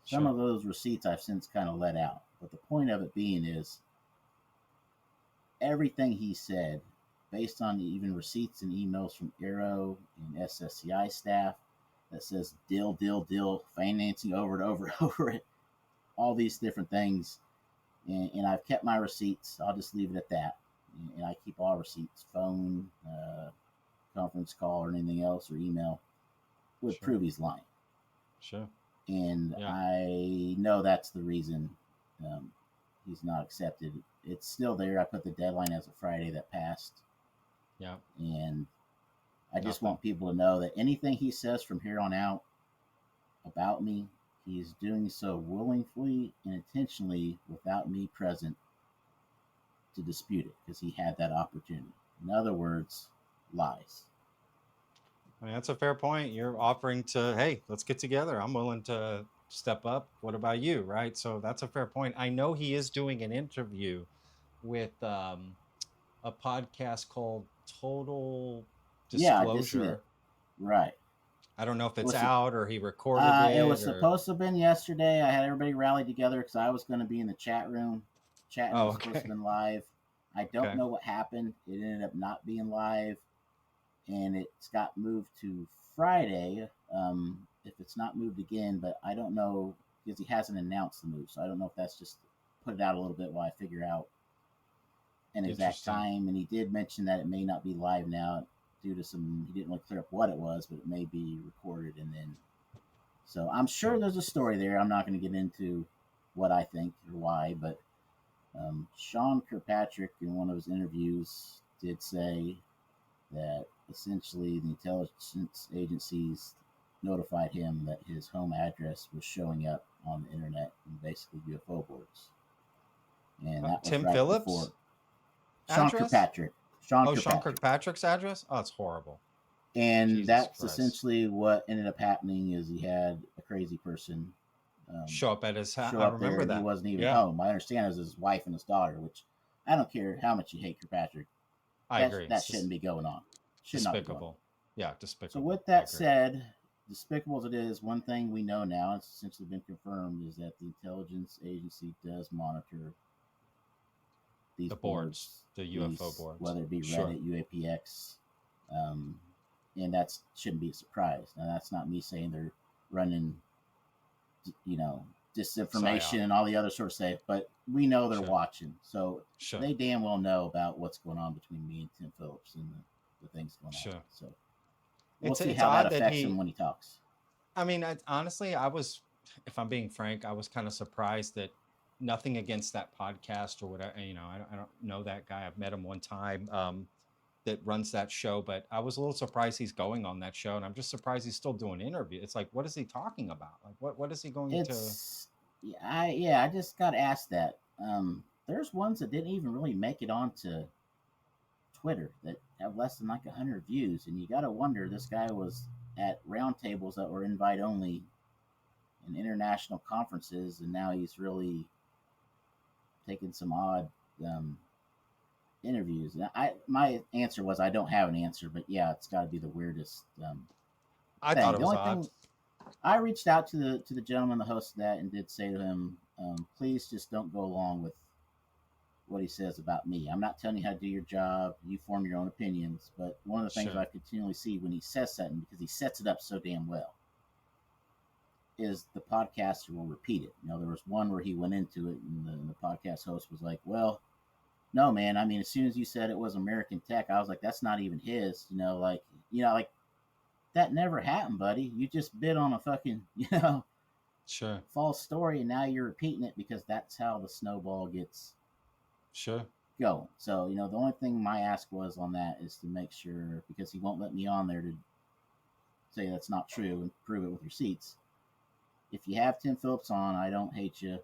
Some of those receipts I've since kind of let out. But the point of it being is everything he said, based on even receipts and emails from AARO and SSCI staff that says deal, financing over and over and over it, all these different things. And I've kept my receipts. I'll just leave it at that. And I keep all receipts, phone, conference call, or anything else, or email, would prove he's lying. Sure. And I know that's the reason he's not accepted. It's still there. I put the deadline as a Friday that passed. Yeah. And I just want people to know that anything he says from here on out about me, he's doing so willingly and intentionally without me present to dispute it, because he had that opportunity. In other words, lies. I mean, that's a fair point. You're offering to, hey, let's get together. I'm willing to step up. What about you? Right. So that's a fair point. I know he is doing an interview with a podcast called Total Yeah, I did see Disclosure. that. Right. I don't know if it's Was it- out or he recorded it. It was or... supposed to have been yesterday. I had everybody rallied together because I was going to be in the chat room. Chatting was supposed to have been live. I don't know what happened. It ended up not being live, and it's got moved to Friday. If it's not moved again, but I don't know, because he hasn't announced the move, so I don't know if that's just put it out a little bit while I figure out an exact time. And he did mention that it may not be live now due to some, he didn't really clear up what it was, but it may be recorded. And then, so I'm sure there's a story there. I'm not going to get into what I think or why, but Sean Kirkpatrick in one of his interviews did say that essentially the intelligence agencies notified him that his home address was showing up on the internet and basically UFO boards. And that was Tim right Phillips? before Sean Kirkpatrick. Sean Kirkpatrick's address? Oh, it's horrible. And Jesus that's Christ. Essentially what ended up happening is he had a crazy person show up at his house. I remember that. He wasn't even home. I understand it was his wife and his daughter, which I don't care how much you hate Kirkpatrick. I agree. That shouldn't be going on. Despicable. Yeah, despicable. So with that said, despicable as it is, one thing we know now, it's essentially been confirmed, is that the intelligence agency does monitor these boards, the UFO boards, whether it be Reddit, UAPX, and that shouldn't be a surprise. Now, that's not me saying they're running, disinformation and all the other sort of stuff, but we know they're watching, so they damn well know about what's going on between me and Tim Phillips and the things going on. So we'll see how that affects him when he talks. I mean, honestly, if I'm being frank, I was kind of surprised that nothing against that podcast or whatever. I don't know that guy. I've met him one time that runs that show, but I was a little surprised he's going on that show, and I'm just surprised he's still doing interviews. It's like, what is he talking about? Like, what is he going to? I just got asked that. There's ones that didn't even really make it onto Twitter that have less than like 100 views, and you got to wonder, this guy was at roundtables that were invite only in international conferences, and now he's really taking some odd interviews. My answer was, I don't have an answer, but yeah, it's got to be the weirdest. I thought it was odd. I reached out to the gentleman, the host of that, and did say to him, please just don't go along with what he says about me. I'm not telling you how to do your job. You form your own opinions. But one of the things I continually see when he says something, because he sets it up so damn well, is the podcaster will repeat it. There was one where he went into it, and the podcast host was like, well, no, man. I mean, as soon as you said it was American Tech, I was like, that's not even his. Like that never happened, buddy. You just bid on a fucking, false story, and now you're repeating it because that's how the snowball gets going. So, the only thing my ask was on that is to make sure, because he won't let me on there to say that's not true and prove it with receipts. If you have Tim Phillips on, I don't hate you.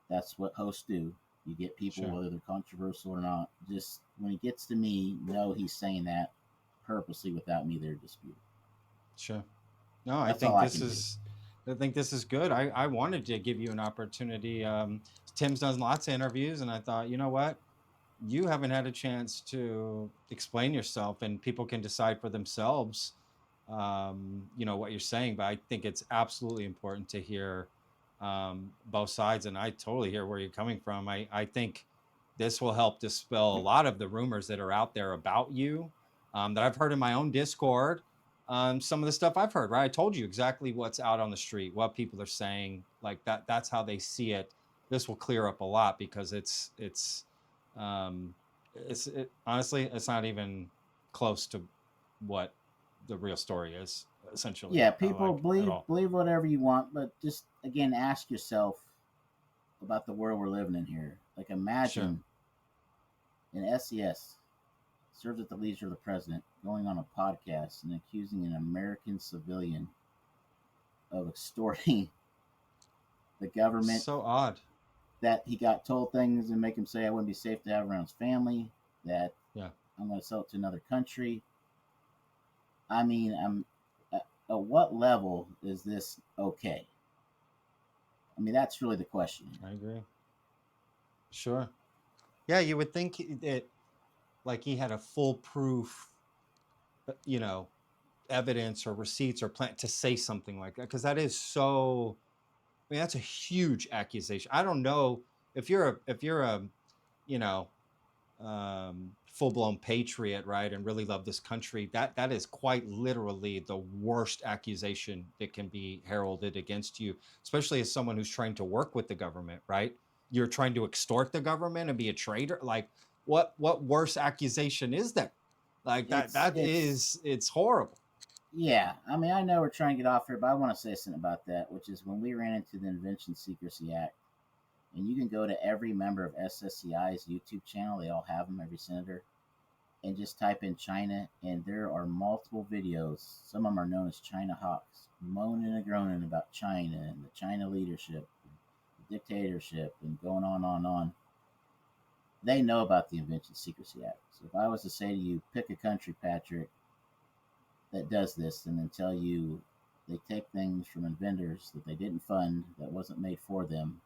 That's what hosts do. You get people, Sure. whether they're controversial or not. Just when he gets to me, know he's saying that purposely without me there to dispute it. Sure. No, I That's think all I this can do. is. I think this is good. I wanted to give you an opportunity. Tim's done lots of interviews, and I thought, you know what, you haven't had a chance to explain yourself, and people can decide for themselves, what you're saying. But I think it's absolutely important to hear both sides, and I totally hear where you're coming from. I think this will help dispel a lot of the rumors that are out there about you, that I've heard in my own Discord. Some of the stuff I've heard, right? I told you exactly what's out on the street, what people are saying, like that. That's how they see it. This will clear up a lot because honestly, it's not even close to what the real story is, essentially. Yeah, people At all. believe whatever you want, but just again ask yourself about the world we're living in here. Like, imagine an SES serves at the leisure of the president going on a podcast and accusing an American civilian of extorting the government, So odd. that he got told things and make him say I wouldn't be safe to have around his family, that Yeah. I'm going to sell it to another country. I mean, at what level is this okay? I mean, that's really the question. I agree. Sure. Yeah, you would think that, like, he had a foolproof, evidence or receipts or plan to say something like that, because that is so. I mean, that's a huge accusation. I don't know if you're a you know full-blown patriot, right, and really love this country. That is quite literally the worst accusation that can be heralded against you, especially as someone who's trying to work with the government, right? You're trying to extort the government and be a traitor. Like, what worse accusation is there? Like, it's horrible. Yeah, I mean, I know we're trying to get off here, but I want to say something about that, which is when we ran into the Invention Secrecy Act, and you can go to every member of SSCI's YouTube channel, they all have them, every senator, and just type in China, and there are multiple videos. Some of them are known as China Hawks, moaning and groaning about China and the China leadership, the dictatorship, and going on and on and on. They know about the Invention Secrecy Act. So if I was to say to you, pick a country, Patrick, that does this, and then tell you they take things from inventors that they didn't fund, that wasn't made for them,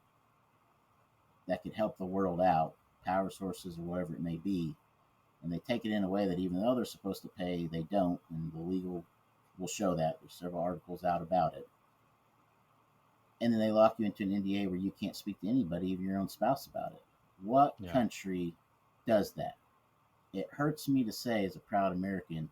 that could help the world out, power sources or whatever it may be, and they take it in a way that even though they're supposed to pay, they don't, and the legal will show that. There's several articles out about it. And then they lock you into an NDA where you can't speak to anybody, even your own spouse, about it. What country does that? It hurts me to say, as a proud American,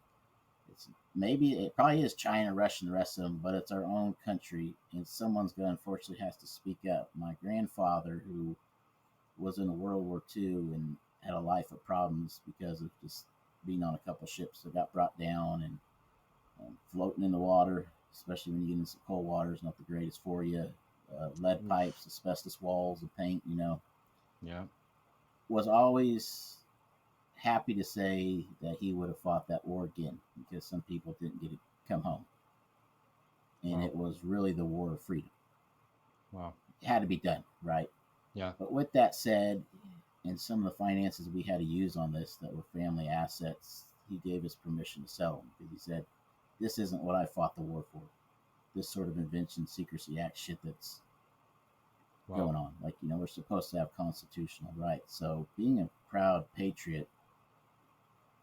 it probably is China, Russia, and the rest of them, but it's our own country, and someone's going to unfortunately has to speak up. My grandfather, who was in World War II and had a life of problems because of just being on a couple ships that got brought down and floating in the water, especially when you get into some cold water, is not the greatest for you. Lead pipes, asbestos walls, and paint, was always happy to say that he would have fought that war again, because some people didn't get to come home. And it was really the war of freedom. Wow. It had to be done, right? Yeah. But with that said, and some of the finances we had to use on this that were family assets, he gave us permission to sell them, because he said, this isn't what I fought the war for. This sort of Invention Secrecy Act shit that's going on. Like, we're supposed to have constitutional rights. So being a proud patriot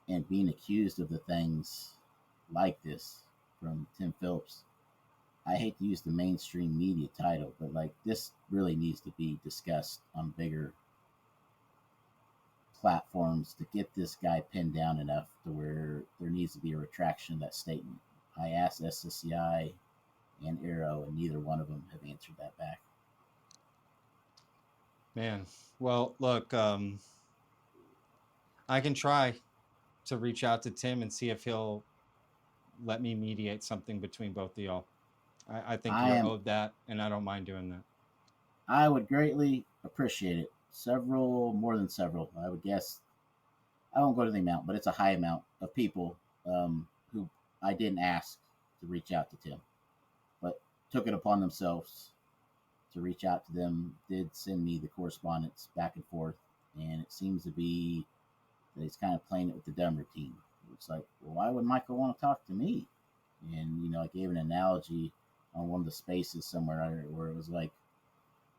and being accused of the things like this from Tim Phillips, I hate to use the mainstream media title, but like, this really needs to be discussed on bigger platforms to get this guy pinned down enough to where there needs to be a retraction of that statement. I asked SSCI and AARO, and neither one of them have answered that back. Man, well, look, I can try to reach out to Tim and see if he'll let me mediate something between both of y'all. I think you're owed that, and I don't mind doing that. I would greatly appreciate it. More than several, I would guess I won't go to the amount, but it's a high amount of people who I didn't ask to reach out to Tim, but took it upon themselves to reach out to them, did send me the correspondence back and forth, and it seems to be that he's kind of playing it with the dumber team. It's like, well, why would Michael want to talk to me? And I gave an analogy on one of the spaces somewhere where it was like,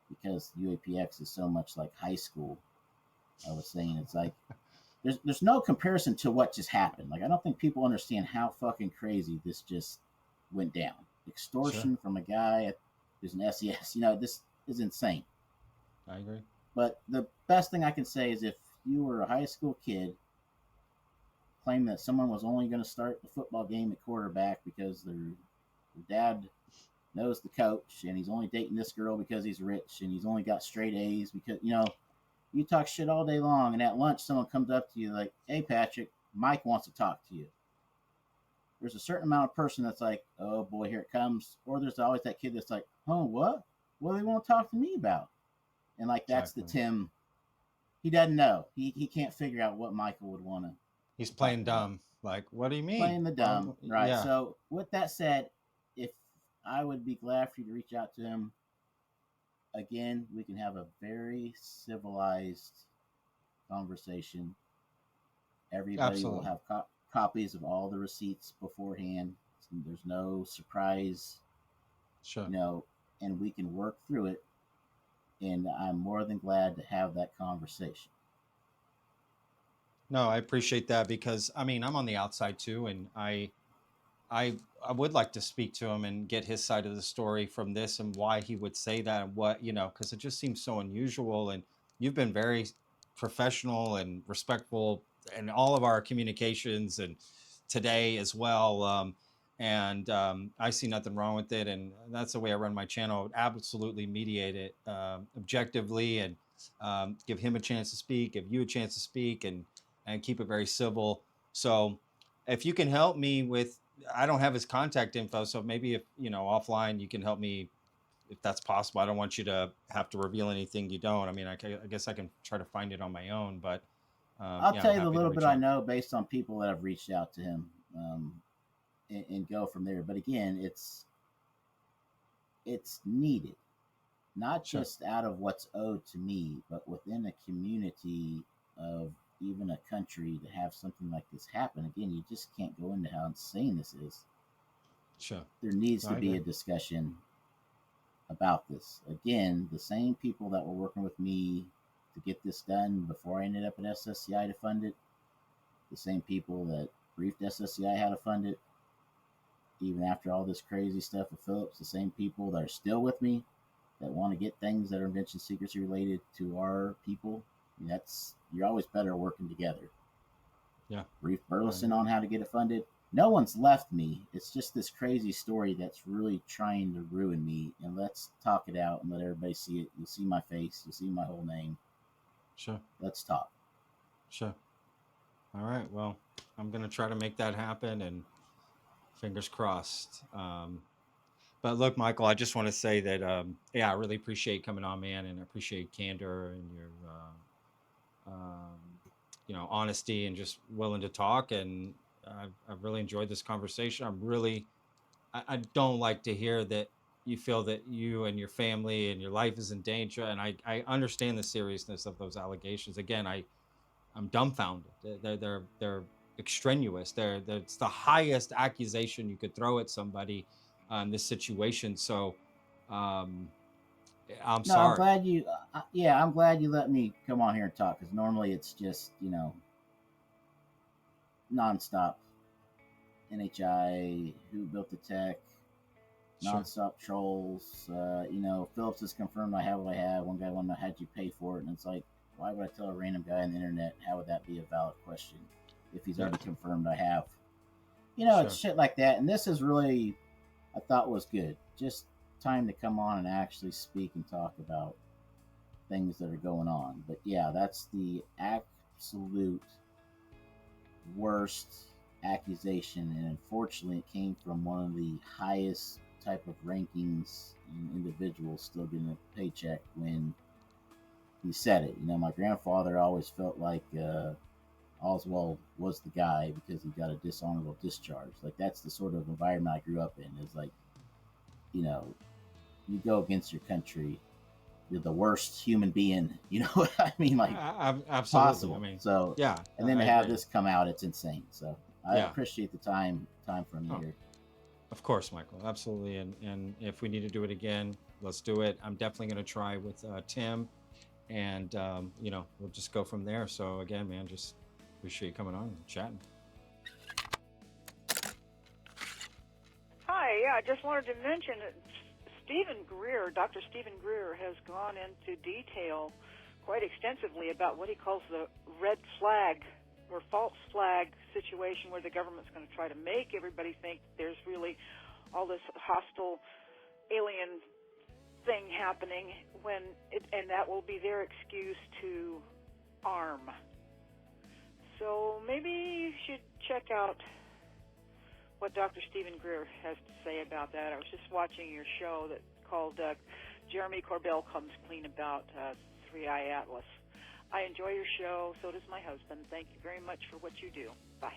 because UAPX is so much like high school, I was saying it's like there's no comparison to what just happened. Like, I don't think people understand how fucking crazy this just went down. Extortion from a guy who's an SES. This is insane. I agree. But the best thing I can say is, if you were a high school kid, claim that someone was only going to start the football game at quarterback because their dad knows the coach, and he's only dating this girl because he's rich, and he's only got straight A's because, you talk shit all day long, and at lunch someone comes up to you like, hey, Patrick, Mike wants to talk to you. There's a certain amount of person that's like, oh boy, here it comes. Or there's always that kid that's like, oh, what do they want to talk to me about? And like, that's the Tim. He doesn't know. He can't figure out what Michael would want to. He's playing dumb. Like, what do you mean? Playing the dumb, right? Yeah. So with that said, if I would be glad for you to reach out to him. Again, we can have a very civilized conversation. Everybody will have copies of all the receipts beforehand. So there's no surprise, and we can work through it. And I'm more than glad to have that conversation. No, I appreciate that, because I'm on the outside too, and I would like to speak to him and get his side of the story from this, and why he would say that, and what, because it just seems so unusual. And you've been very professional and respectful in all of our communications, and today as well. I see nothing wrong with it, and that's the way I run my channel. Absolutely mediate it objectively, and give him a chance to speak, give you a chance to speak, and keep it very civil. So if you can help me with, I don't have his contact info, so maybe if, offline, you can help me if that's possible. I don't want you to have to reveal anything you don't. I guess I can try to find it on my own, but I'll tell you the little bit I know based on people that have reached out to him, and go from there. But again, it's needed, not just out of what's owed to me, but within a community of even a country to have something like this happen. Again, you just can't go into how insane this is. Sure. There needs to be a discussion about this. Again, the same people that were working with me to get this done before I ended up at SSCI to fund it, the same people that briefed SSCI how to fund it, even after all this crazy stuff with Phillips, the same people that are still with me that want to get things that are invention secrecy related to our people. You're always better working together. Yeah. Brief Burleson on how to get it funded. No one's left me. It's just this crazy story that's really trying to ruin me. And let's talk it out and let everybody see it. You'll see my face. You'll see my whole name. Sure. Let's talk. Sure. All right. Well, I'm going to try to make that happen, and fingers crossed. But look, Michael, I just want to say that, I really appreciate coming on, man, and I appreciate candor and your, honesty, and just willing to talk. And I've really enjoyed this conversation. I don't like to hear that you feel that you and your family and your life is in danger. And I understand the seriousness of those allegations. Again, I'm dumbfounded. They're extraneous. It's the highest accusation you could throw at somebody in this situation. So, I'm sorry. I'm glad you. I'm glad you let me come on here and talk, because normally it's just nonstop. NHI, who built the tech, nonstop trolls. Phillips has confirmed I have what I have. One guy wanted to know, how'd you pay for it? And it's like, why would I tell a random guy on the internet? How would that be a valid question if he's already confirmed I have? It's shit like that. And this is really, I thought, was good. Just time to come on and actually speak and talk about things that are going on. But yeah, that's the absolute worst accusation, and unfortunately it came from one of the highest type of rankings in individuals still getting a paycheck when he said it. My grandfather always felt like Oswald was the guy because he got a dishonorable discharge. Like, that's the sort of environment I grew up in. It's like, you know, you go against your country, you're the worst human being. You know what I mean? Like, Absolutely. possible. I mean, So yeah. and then I to have agree. this come out, it's insane. So I Yeah. appreciate the time from you Oh. here. Of course, Michael. Absolutely. And if we need to do it again, let's do it. I'm definitely going to try with Tim, and you know, we'll just go from there. So again, man, just appreciate you coming on and chatting. Hi, I just wanted to mention that Dr. Stephen Greer has gone into detail quite extensively about what he calls the red flag or false flag situation, where the government's going to try to make everybody think there's really all this hostile alien thing happening, and that will be their excuse to arm. So maybe you should check out what Dr. Stephen Greer has to say about that. I was just watching your show that called Jeremy Corbell Comes Clean about 3i Atlas. I enjoy your show. So does my husband. Thank you very much for what you do. Bye.